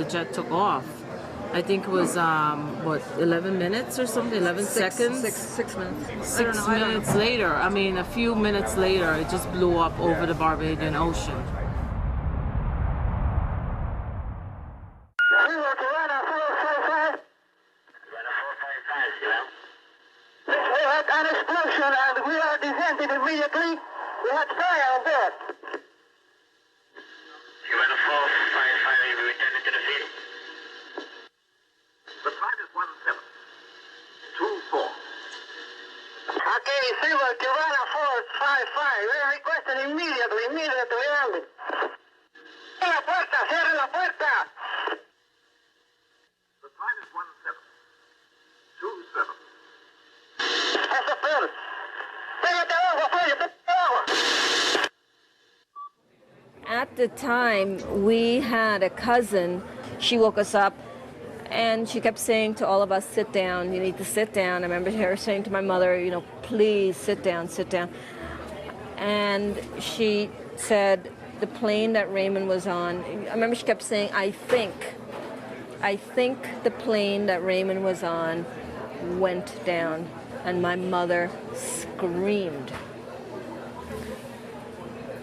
jet took off, I think it was 11 minutes or something, 11 seconds? 6 minutes. 6 minutes later, a few minutes later, it just blew up over the Barbadian Ocean. was an explosion and we are descending immediately. We had fire on board. Humana 4, firefighter, you returning to the field. The time is 1724. Okay, Silver, Humana 455. We're requesting immediately landing. Cierre la puerta. The time is 1727. Eso, Pedro. Pégate abajo, Pedro, pégate abajo. At the time, we had a cousin. She woke us up, and she kept saying to all of us, sit down, you need to sit down. I remember her saying to my mother, you know, please sit down, sit down. And she said the plane that Raymond was on, I remember she kept saying, I think the plane that Raymond was on went down. And my mother screamed.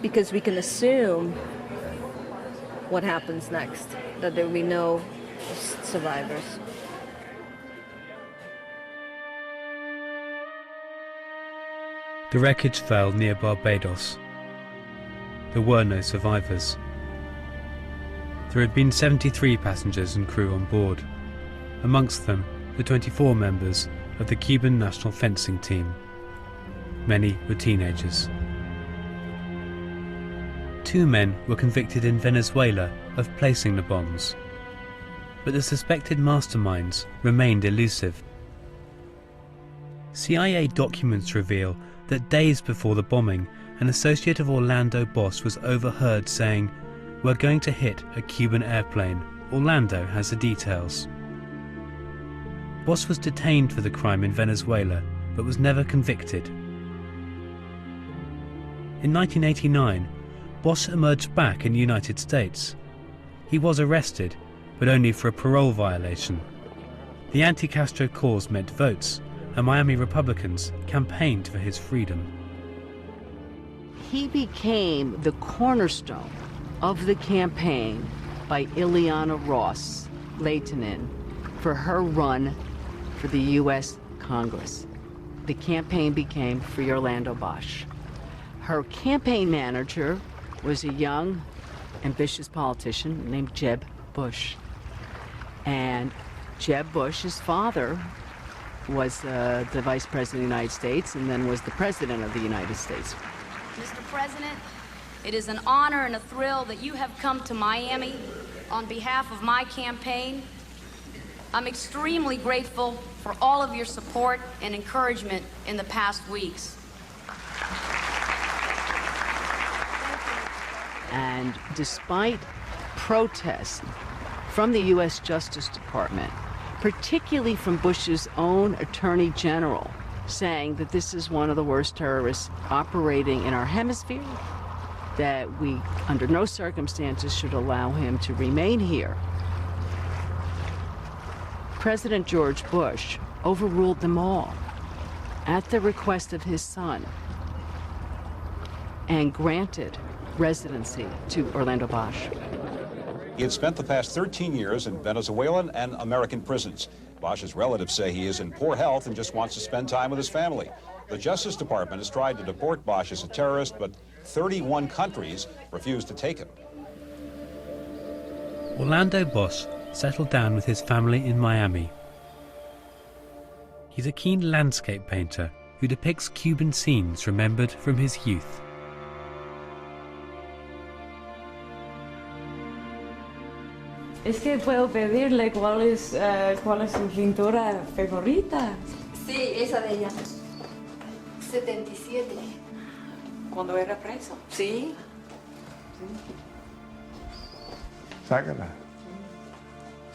Because we can assume what happens next, that there will be no survivors. The wreckage fell near Barbados. There were no survivors. There had been 73 passengers and crew on board, amongst them the 24 members of the Cuban national fencing team. Many were teenagers. 2 men were convicted in Venezuela of placing the bombs, but the suspected masterminds remained elusive. CIA documents reveal that days before the bombing, an associate of Orlando Bosch was overheard saying, "We're going to hit a Cuban airplane. Orlando has the details." Bosch was detained for the crime in Venezuela, but was never convicted. In 1989, Bosch emerged back in the United States. He was arrested, but only for a parole violation. The anti-Castro cause meant votes, and Miami Republicans campaigned for his freedom. He became the cornerstone of the campaign by Ileana Ross Lehtinen for her run for the U.S. Congress. The campaign became Free Orlando Bosch. Her campaign manager was a young, ambitious politician named Jeb Bush. And Jeb Bush's father was the Vice President of the United States and then was the President of the United States. Mr. President, it is an honor and a thrill that you have come to Miami on behalf of my campaign. I'm extremely grateful for all of your support and encouragement in the past weeks. And despite protests from the U.S. Justice Department, particularly from Bush's own Attorney General, saying that this is one of the worst terrorists operating in our hemisphere, that we, under no circumstances, should allow him to remain here, President George Bush overruled them all at the request of his son and granted residency to Orlando Bosch. He had spent the past 13 years in Venezuelan and American prisons. Bosch's relatives say he is in poor health and just wants to spend time with his family. The Justice Department has tried to deport Bosch as a terrorist, but 31 countries refused to take him. Orlando Bosch settled down with his family in Miami. He's a keen landscape painter who depicts Cuban scenes remembered from his youth. Es que puedo pedirle cuál es su pintura favorita. Sí, esa de ella. 77. Cuando era preso. Sí. Sácala.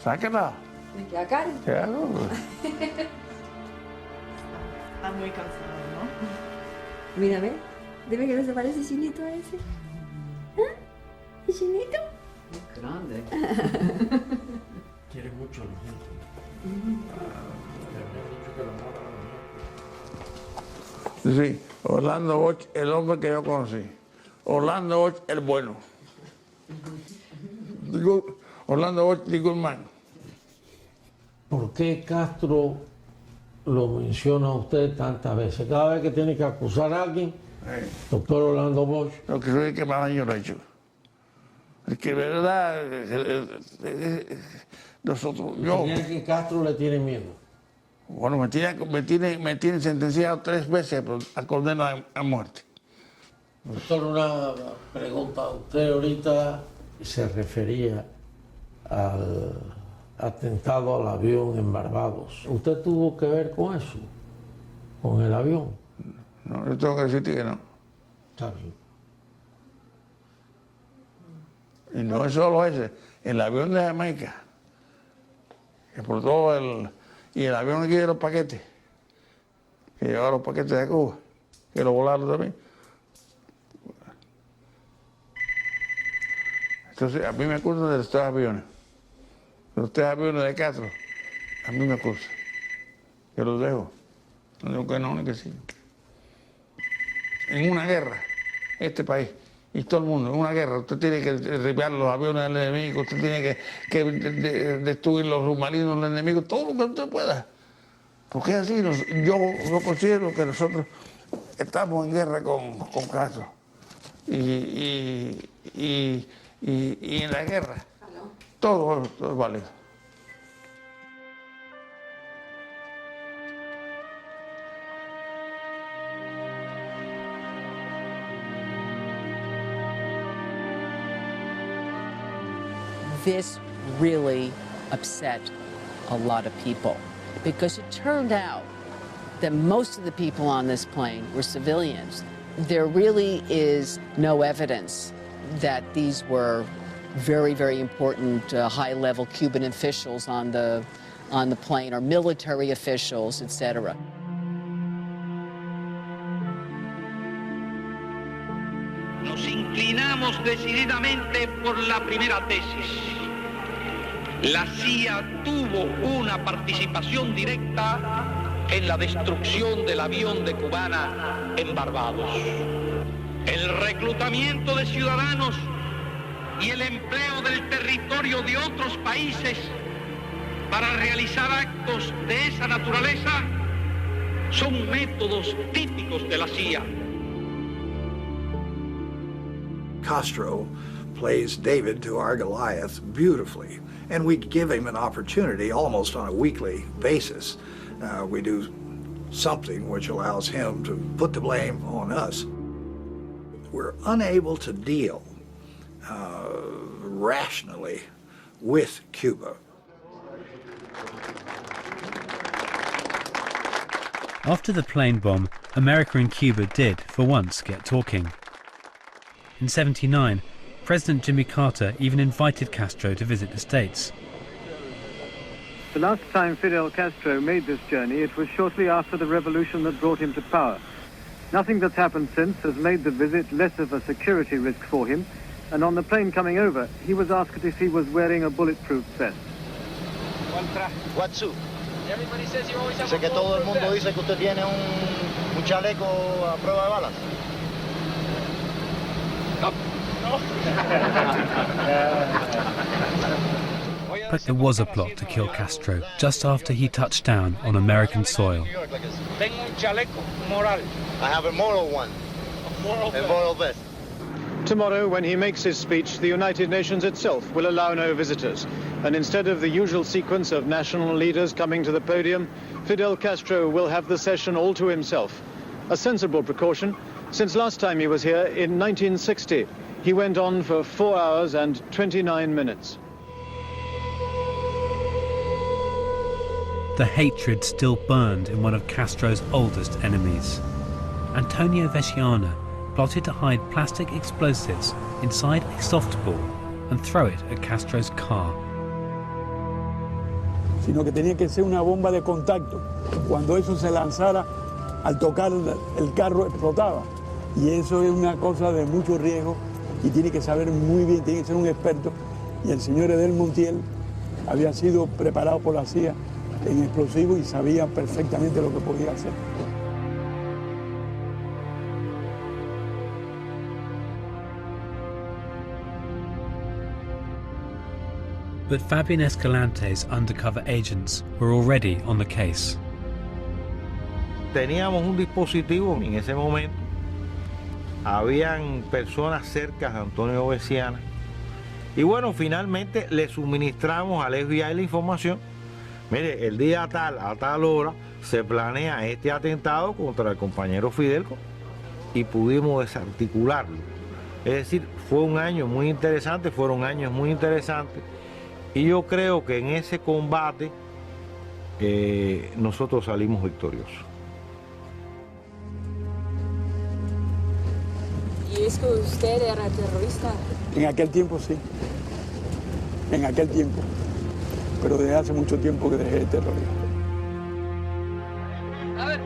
Sácala. ¿Me queda caro? Claro. Está muy cansado, ¿no? Mírame. Dime que no se parece Chinito a ese. ¿Ah? ¿Y Chinito? Grande. Quiere mucho a la gente. Sí, Orlando Bosch, el hombre que yo conocí. Orlando Bosch, el bueno. Orlando Bosch, the good man. ¿Por qué Castro lo menciona usted tantas veces. Cada vez que tiene que acusar a alguien, doctor Orlando Bosch. Lo que soy el que más daño lo ha hecho. Es que, verdad, nosotros, yo... ¿Cree que Castro le tiene miedo? Bueno, me tiene sentenciado 3 veces a condena a muerte. Doctor, una pregunta. Usted ahorita se refería al atentado al avión en Barbados. ¿Usted tuvo que ver con eso? ¿Con el avión? No, yo tengo que decirte que no. Está bien. Y no es solo ese, el avión de Jamaica, que por todo y el avión aquí de los paquetes, que llevaba los paquetes de Cuba, que lo volaron también. Entonces, a mí me acusan de los 3 aviones. Los 3 aviones de Castro, a mí me acusan. Yo los dejo. No digo que no, ni que sí. En una guerra, este país, y todo el mundo, en una guerra, usted tiene que derribar los aviones del enemigo, usted tiene que destruir los submarinos del enemigo, todo lo que usted pueda. Porque es así, yo considero que nosotros estamos en guerra con Castro. Y en la guerra, todo es válido. This really upset a lot of people because it turned out that most of the people on this plane were civilians. There really is no evidence that these were very, very important high-level Cuban officials on the plane or military officials, etc. Nos inclinamos decididamente por la primera tesis. La CIA tuvo una participación directa en la destrucción del avión de Cubana en Barbados. El reclutamiento de ciudadanos y el empleo del territorio de otros países para realizar actos de esa naturaleza son métodos típicos de la CIA. Castro plays David to our Goliath beautifully, and we give him an opportunity almost on a weekly basis. We do something which allows him to put the blame on us. We're unable to deal rationally with Cuba. After the plane bomb, America and Cuba did, for once, get talking. In '79, President Jimmy Carter even invited Castro to visit the States. The last time Fidel Castro made this journey, it was shortly after the revolution that brought him to power. Nothing that's happened since has made the visit less of a security risk for him, and on the plane coming over, he was asked if he was wearing a bulletproof vest. What suit? Everybody says you always have a que todo el mundo dice que usted tiene un chaleco a prueba de balas. No. But there was a plot to kill Castro just after he touched down on American soil. Tengo un chaleco moral. I have a moral one. A moral vest. Tomorrow, when he makes his speech, the United Nations itself will allow no visitors. And instead of the usual sequence of national leaders coming to the podium, Fidel Castro will have the session all to himself. A sensible precaution, since last time he was here in 1960. He went on for 4 hours and 29 minutes. The hatred still burned in one of Castro's oldest enemies. Antonio Veciana plotted to hide plastic explosives inside a softball and throw it at Castro's car. Sino que tenía que ser una bomba de contacto. Cuando eso se lanzara, al tocar el carro explotaba. Y eso es una cosa de mucho riesgo y tiene que saber muy bien, tiene que ser un experto. Y el señor Edel Montiel había sido preparado por la CIA en explosivos y sabía perfectamente lo que podía hacer. But Fabian Escalante's undercover agents were already on the case. teníamos un dispositivo en ese momento. Habían personas cerca de Antonio Veciana. Y bueno, finalmente le suministramos al FBI la información. Mire, el día tal, a tal hora, se planea este atentado contra el compañero Fidel y pudimos desarticularlo. Es decir, fue un año muy interesante, fueron años muy interesantes. Y yo creo que en ese combate nosotros salimos victoriosos. ¿Y es que usted era terrorista? En aquel tiempo sí, en aquel tiempo, pero desde hace mucho tiempo que dejé de terrorismo. A ver.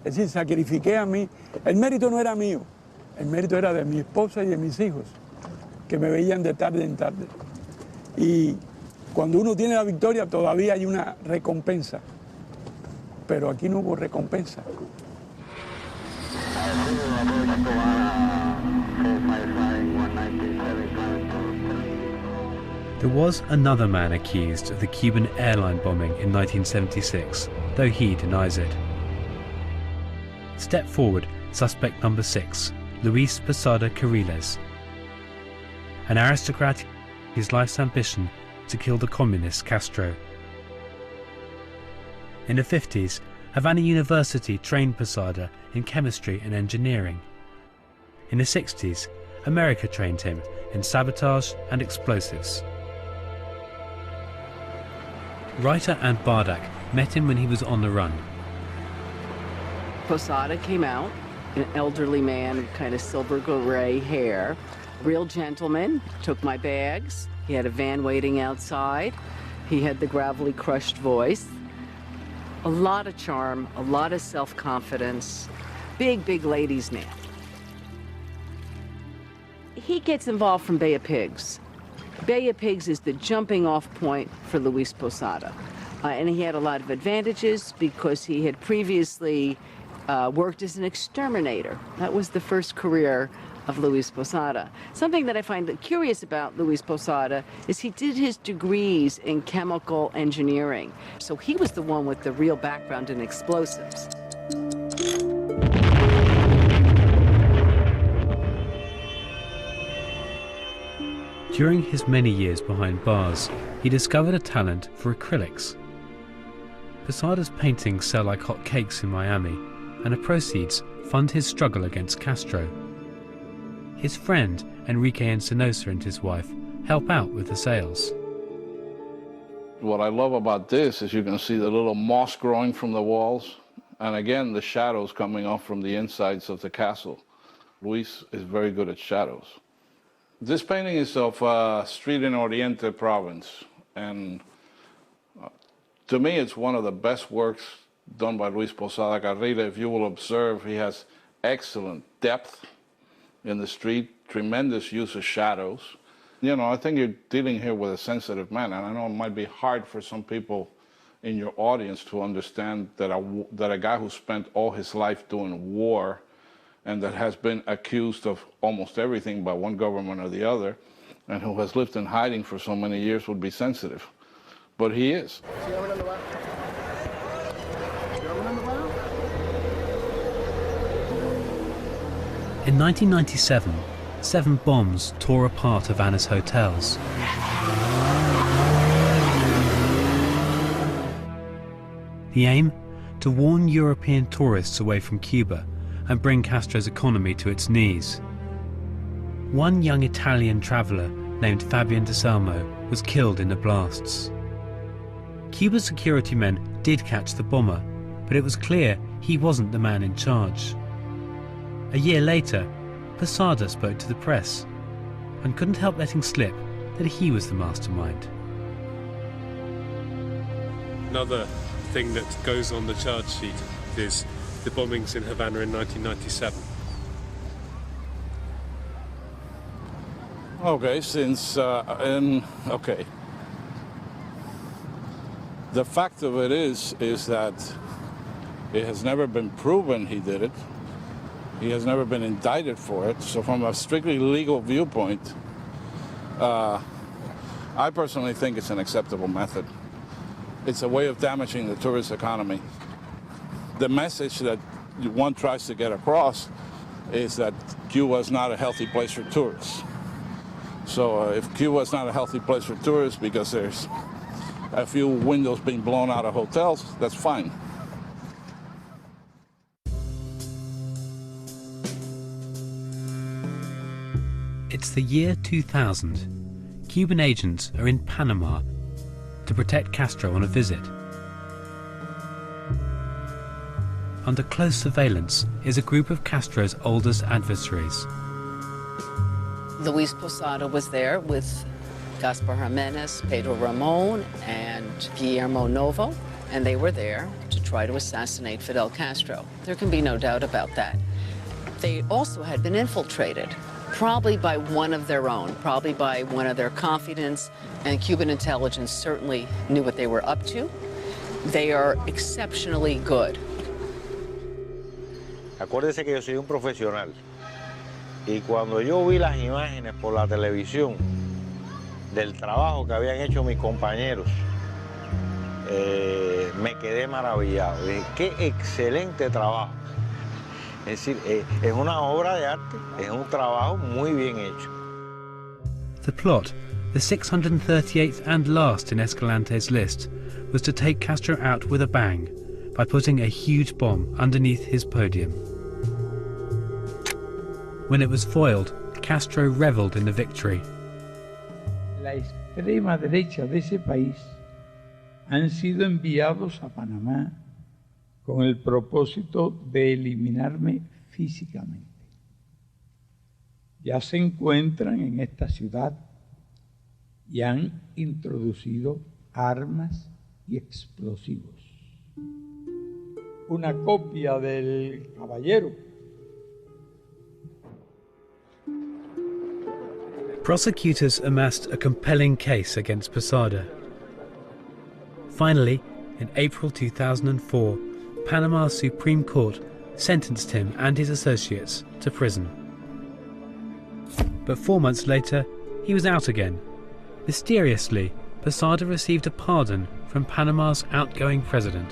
Es decir, sacrifiqué a mí. El mérito no era mío, el mérito era de mi esposa y de mis hijos, que me veían de tarde en tarde. Y cuando uno tiene la victoria todavía hay una recompensa, pero aquí no hubo recompensa. There was another man accused of the Cuban airline bombing in 1976, though he denies it. Step forward suspect number 6, Luis Posada Carriles, an aristocrat, his life's ambition to kill the communist Castro. In the 50s, Havana University trained Posada in chemistry and engineering. In the 60s, America trained him in sabotage and explosives. Writer Ann Bardak met him when he was on the run. Posada came out, an elderly man with kind of silver gray hair, real gentleman, took my bags. He had a van waiting outside. He had the gravelly, crushed voice. A lot of charm, a lot of self-confidence. Big, big ladies' man. He gets involved from Bay of Pigs. Bay of Pigs is the jumping off point for Luis Posada. And he had a lot of advantages because he had previously worked as an exterminator. That was the first career of Luis Posada. Something that I find curious about Luis Posada is he did his degrees in chemical engineering. So he was the one with the real background in explosives. During his many years behind bars, he discovered a talent for acrylics. Posada's paintings sell like hot cakes in Miami, and the proceeds fund his struggle against Castro. His friend Enrique Encinosa and his wife help out with the sales. What I love about this is you can see the little moss growing from the walls, and again the shadows coming off from the insides of the castle. Luis is very good at shadows. This painting is of a street in Oriente province, and to me it's one of the best works done by Luis Posada Carriles. If you will observe, he has excellent depth in the street, tremendous use of shadows. You know, I think you're dealing here with a sensitive man, and I know it might be hard for some people in your audience to understand that a guy who spent all his life doing war and that has been accused of almost everything by one government or the other, and who has lived in hiding for so many years would be sensitive. But he is. In 1997, 7 bombs tore apart Havana's hotels. The aim? To warn European tourists away from Cuba and bring Castro's economy to its knees. One young Italian traveller named Fabian De Salmo was killed in the blasts. Cuba's security men did catch the bomber, but it was clear he wasn't the man in charge. A year later, Posada spoke to the press and couldn't help letting slip that he was the mastermind. Another thing that goes on the charge sheet is the bombings in Havana in 1997. Okay, the fact of it is that it has never been proven he did it. He has never been indicted for it. So from a strictly legal viewpoint, I personally think it's an acceptable method. It's a way of damaging the tourist economy. The message that one tries to get across is that Cuba is not a healthy place for tourists. So if Cuba is not a healthy place for tourists because there's a few windows being blown out of hotels, that's fine. It's the year 2000. Cuban agents are in Panama to protect Castro on a visit. Under close surveillance is a group of Castro's oldest adversaries. Luis Posada was there with Gaspar Jimenez, Pedro Ramon, and Guillermo Novo, and they were there to try to assassinate Fidel Castro. There can be no doubt about that. They also had been infiltrated, probably by one of their own, probably by one of their confidants, and Cuban intelligence certainly knew what they were up to. They are exceptionally good. Acuérdese que yo soy un profesional y cuando yo vi las imágenes por la televisión del trabajo que habían hecho mis compañeros, me quedé maravillado. Dije, qué excelente trabajo. Es decir, es una obra de arte, es un trabajo muy bien hecho. The plot, the 638th and last in Escalante's list, was to take Castro out with a bang by putting a huge bomb underneath his podium. When it was foiled, Castro revelled in the victory. La extrema derecha de ese país han sido enviados a Panamá con el propósito de eliminarme físicamente. Ya se encuentran en esta ciudad y han introducido armas y explosivos. Una copia del caballero. Prosecutors amassed a compelling case against Posada. Finally, in April 2004, Panama's Supreme Court sentenced him and his associates to prison. But 4 months later, he was out again. Mysteriously, Posada received a pardon from Panama's outgoing president.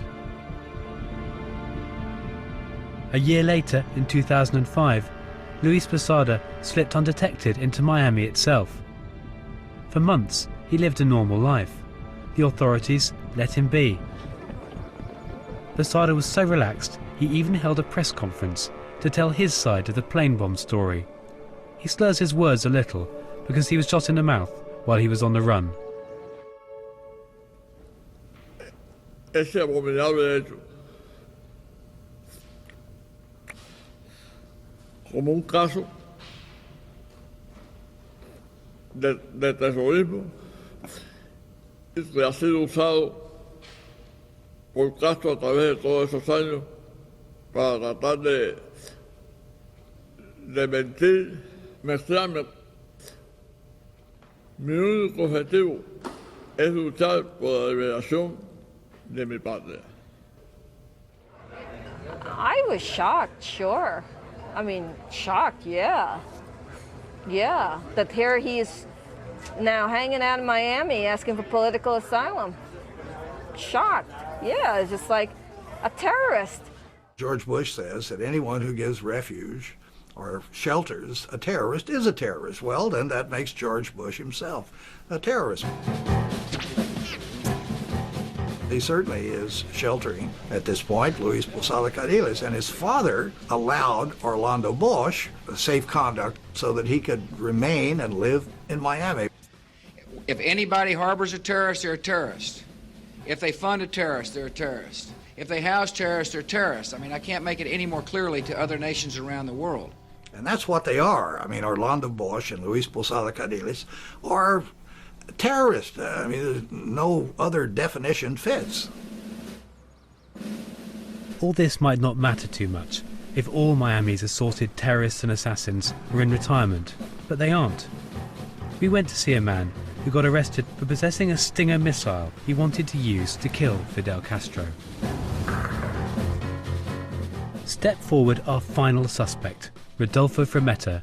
A year later, in 2005, Luis Posada slipped undetected into Miami itself. For months, he lived a normal life. The authorities let him be. Posada was so relaxed, he even held a press conference to tell his side of the plane bomb story. He slurs his words a little because he was shot in the mouth while he was on the run. Ese abominable hecho, como un caso de terrorismo que ha sido usado por Castro a través de todos esos años para tratar de mentir, mezclarme. Mi único objetivo es luchar por la liberación de mi patria. I was shocked, sure. I mean, shocked, yeah. Yeah, that here he's now hanging out in Miami asking for political asylum. Shocked, yeah, it's just like a terrorist. George Bush says that anyone who gives refuge or shelters a terrorist is a terrorist. Well, then that makes George Bush himself a terrorist. He certainly is sheltering, at this point, Luis Posada Cadiles, and his father allowed Orlando Bosch safe conduct so that he could remain and live in Miami. If anybody harbors a terrorist, they're a terrorist. If they fund a terrorist, they're a terrorist. If they house terrorists, they're terrorists. I mean, I can't make it any more clearly to other nations around the world. And that's what they are. I mean, Orlando Bosch and Luis Posada Cadiles are terrorists. I mean, no other definition fits. All this might not matter too much if all Miami's assorted terrorists and assassins were in retirement, but they aren't. We went to see a man who got arrested for possessing a Stinger missile he wanted to use to kill Fidel Castro. Step forward our final suspect, Rodolfo Frometa,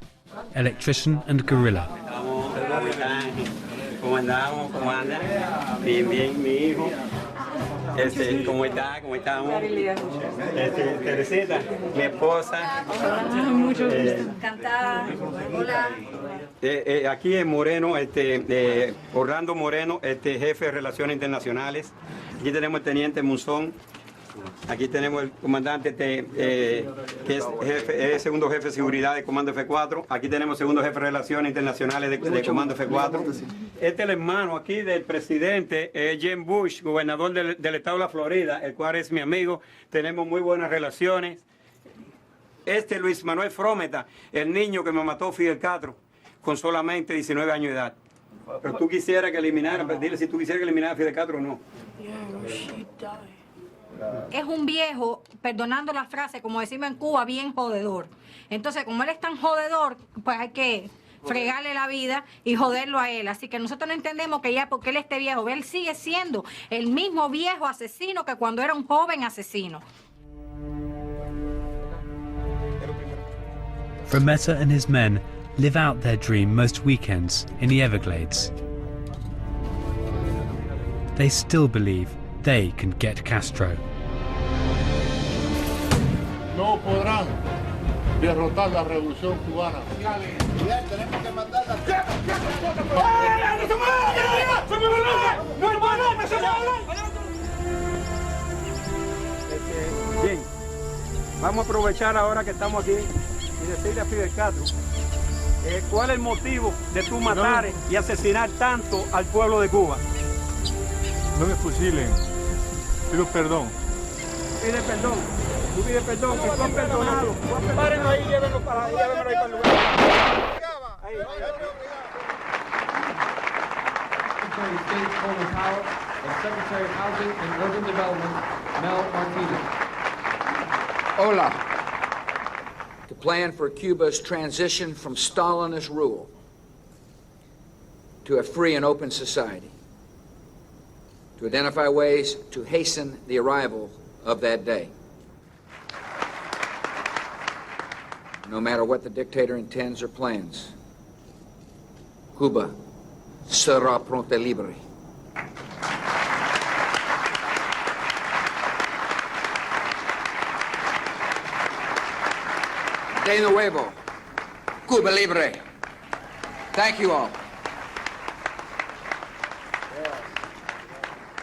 electrician and guerrilla. ¿Cómo andamos? ¿Cómo andan? Bien, bien, mi hijo. ¿Cómo está? ¿Cómo estamos? Teresita, mi esposa. Mucho gusto. Encantada. Hola. Aquí es Moreno, Orlando Moreno, jefe de Relaciones Internacionales. Aquí tenemos el teniente Monzón. Aquí tenemos el comandante que es segundo jefe de seguridad de Comando F4. Aquí tenemos segundo jefe de Relaciones Internacionales de Comando F4. Este es el hermano aquí del presidente Jim Bush, gobernador del estado de la Florida, el cual es mi amigo. Tenemos muy buenas relaciones. Luis Manuel Frometa, el niño que me mató Fidel Castro, con solamente 19 años de edad. Pero tú quisieras que eliminara, dile si tú quisieras que eliminara a Fidel Castro o no. Es un viejo, perdonando la frase, como decimos en Cuba, bien jodedor. Entonces, como él es tan jodedor, pues hay que fregarle la vida y joderlo a él. Así que nosotros no entendemos que ya porque él esté viejo, él sigue siendo el mismo viejo asesino que cuando era un joven asesino. Frometa and his men live out their dream most weekends in the Everglades. They still believe they can get Castro. No podrán derrotar la revolución cubana. Tenemos que mandarla. Bien, vamos a aprovechar ahora que estamos aquí y decirle a Fidel Castro cuál es el motivo de tú matar y asesinar tanto al pueblo de Cuba. No me fusilen. Pido perdón. Pide perdón. Tú pides perdón, que son perdonados. Párenlo ahí, llévenlo para ahí, llévenlo ahí para el lugar. Ahí. Secretary of State Coleman Powell and Secretary of Housing and Urban Development Mel Martinez. Hola. To plan for Cuba's transition from Stalinist rule to a free and open society. To identify ways to hasten the arrival of that day. No matter what the dictator intends or plans, Cuba será pronto libre. De nuevo, Cuba libre. Thank you all.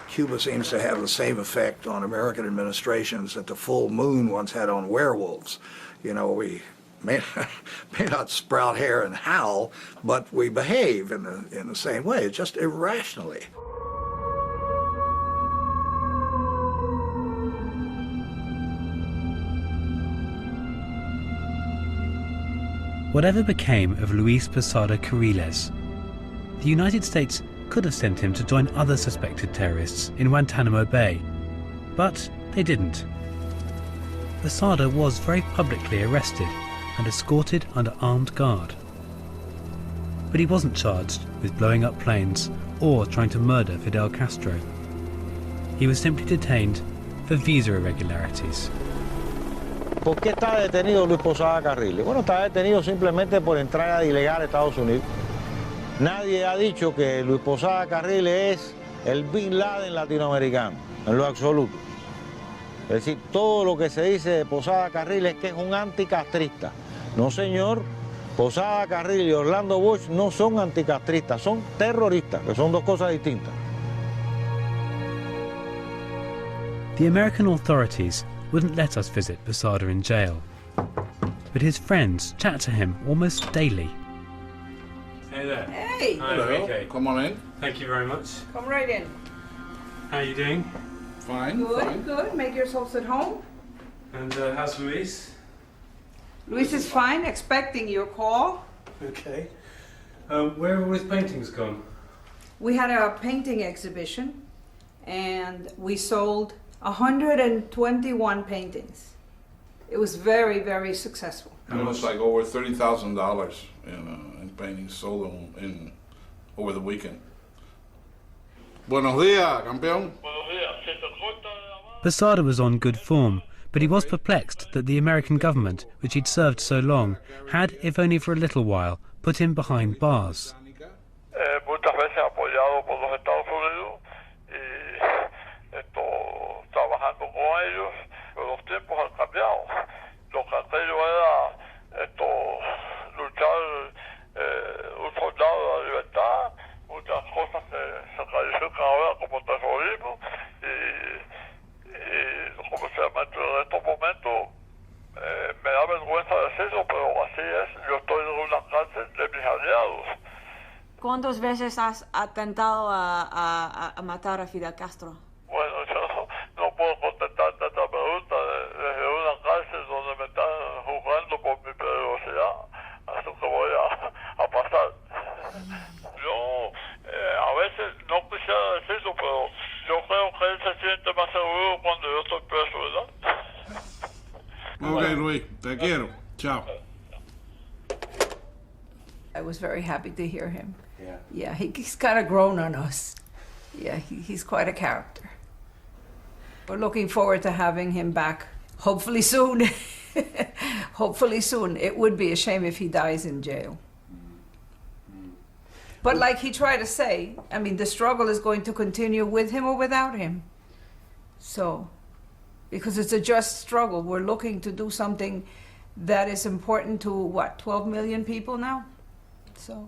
Cuba seems to have the same effect on American administrations that the full moon once had on werewolves. You know, we may not sprout hair and howl, but we behave in the same way, just irrationally. Whatever became of Luis Posada Carriles, the United States could have sent him to join other suspected terrorists in Guantanamo Bay, but they didn't. Posada was very publicly arrested and escorted under armed guard. But he wasn't charged with blowing up planes or trying to murder Fidel Castro. He was simply detained for visa irregularities. ¿Por qué está detenido Luis Posada Carriles? Bueno, está detenido simplemente por entrada ilegal a Estados Unidos. Nadie ha dicho que Luis Posada Carriles es el Bin Laden latinoamericano, en lo absoluto. Es decir, todo lo que se dice de Posada Carriles es que es un anticastrista. No, señor, Posada Carriles y Orlando Bush no son anticastristas, son terroristas, que son dos cosas distintas. The American authorities wouldn't let us visit Posada in jail, but his friends chat to him almost daily. Hey there. Hey! Hi, Hello. okay. Come on in. Thank you very much. Come right in. How are you doing? Fine. Good, fine. good. Make yourselves at home. And how's Luis? Luis is fine, expecting your call. Okay. Where have all his paintings gone? We had a painting exhibition and we sold 121 paintings. It was very, very successful. And it was like over $30,000 in paintings sold over the weekend. Buenos días, campeón. Posada was on good form, but he was perplexed that the American government, which he'd served so long, had, if only for a little while, put him behind bars. Muchas veces apoyado por los Estados Unidos y trabajando con ellos, pero los tiempos han cambiado. Lo que aquello era luchar un soldado de la libertad, muchas cosas que se califican ahora como terrorismo y como se llama, en estos momentos me da vergüenza decirlo, pero así es. Yo estoy en una cárcel de mis aliados. ¿Cuántas veces has atentado a matar a Fidel Castro? Bueno, yo no puedo contestarte esta pregunta desde una cárcel donde me están juzgando por mi peligrosidad. Así que voy a pasar. Yo a veces no quisiera decirlo, pero yo creo que él se siente más seguro cuando yo estoy preso, ¿verdad? Ok, Luis, te quiero. Chao. I was very happy to hear him. Yeah, he's kind of grown on us. Yeah, he's quite a character. We're looking forward to having him back, hopefully soon. Hopefully soon. It would be a shame if he dies in jail. But like he tried to say, I mean, the struggle is going to continue with him or without him. So, because it's a just struggle, we're looking to do something that is important to, what, 12 million people now? So...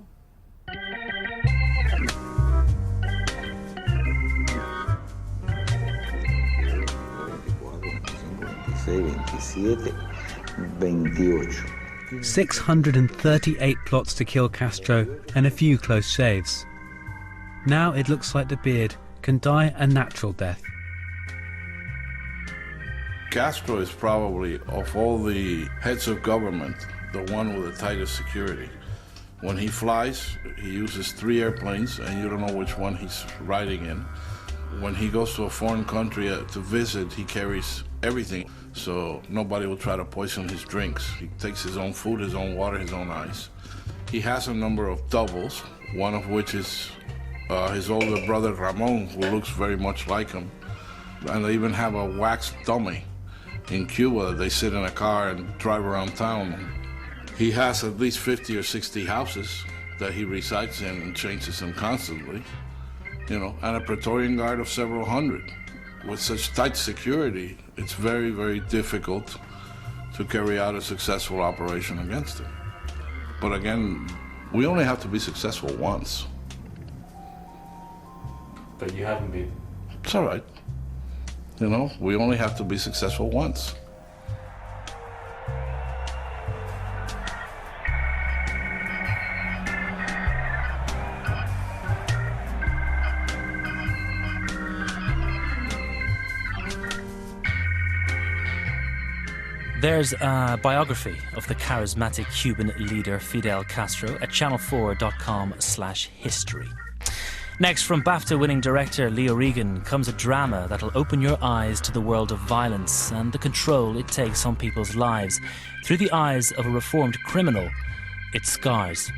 638 plots to kill Castro and a few close shaves. Now it looks like the beard can die a natural death. Castro is probably, of all the heads of government, the one with the tightest security. When he flies, he uses 3 airplanes, and you don't know which one he's riding in. When he goes to a foreign country to visit, he carries everything, so nobody will try to poison his drinks. He takes his own food, his own water, his own ice. He has a number of doubles, one of which is his older brother Ramon, who looks very much like him. And they even have a wax dummy in Cuba that they sit in a car and drive around town. He has at least 50 or 60 houses that he resides in and changes them constantly, you know, and a Praetorian Guard of several hundred. With such tight security, it's very, very difficult to carry out a successful operation against him. But again, we only have to be successful once. But you haven't been. It's all right. You know, we only have to be successful once. There's a biography of the charismatic Cuban leader Fidel Castro at channel4.com/history. Next, from BAFTA-winning director Leo Regan comes a drama that'll open your eyes to the world of violence and the control it takes on people's lives. Through the eyes of a reformed criminal, It Scars.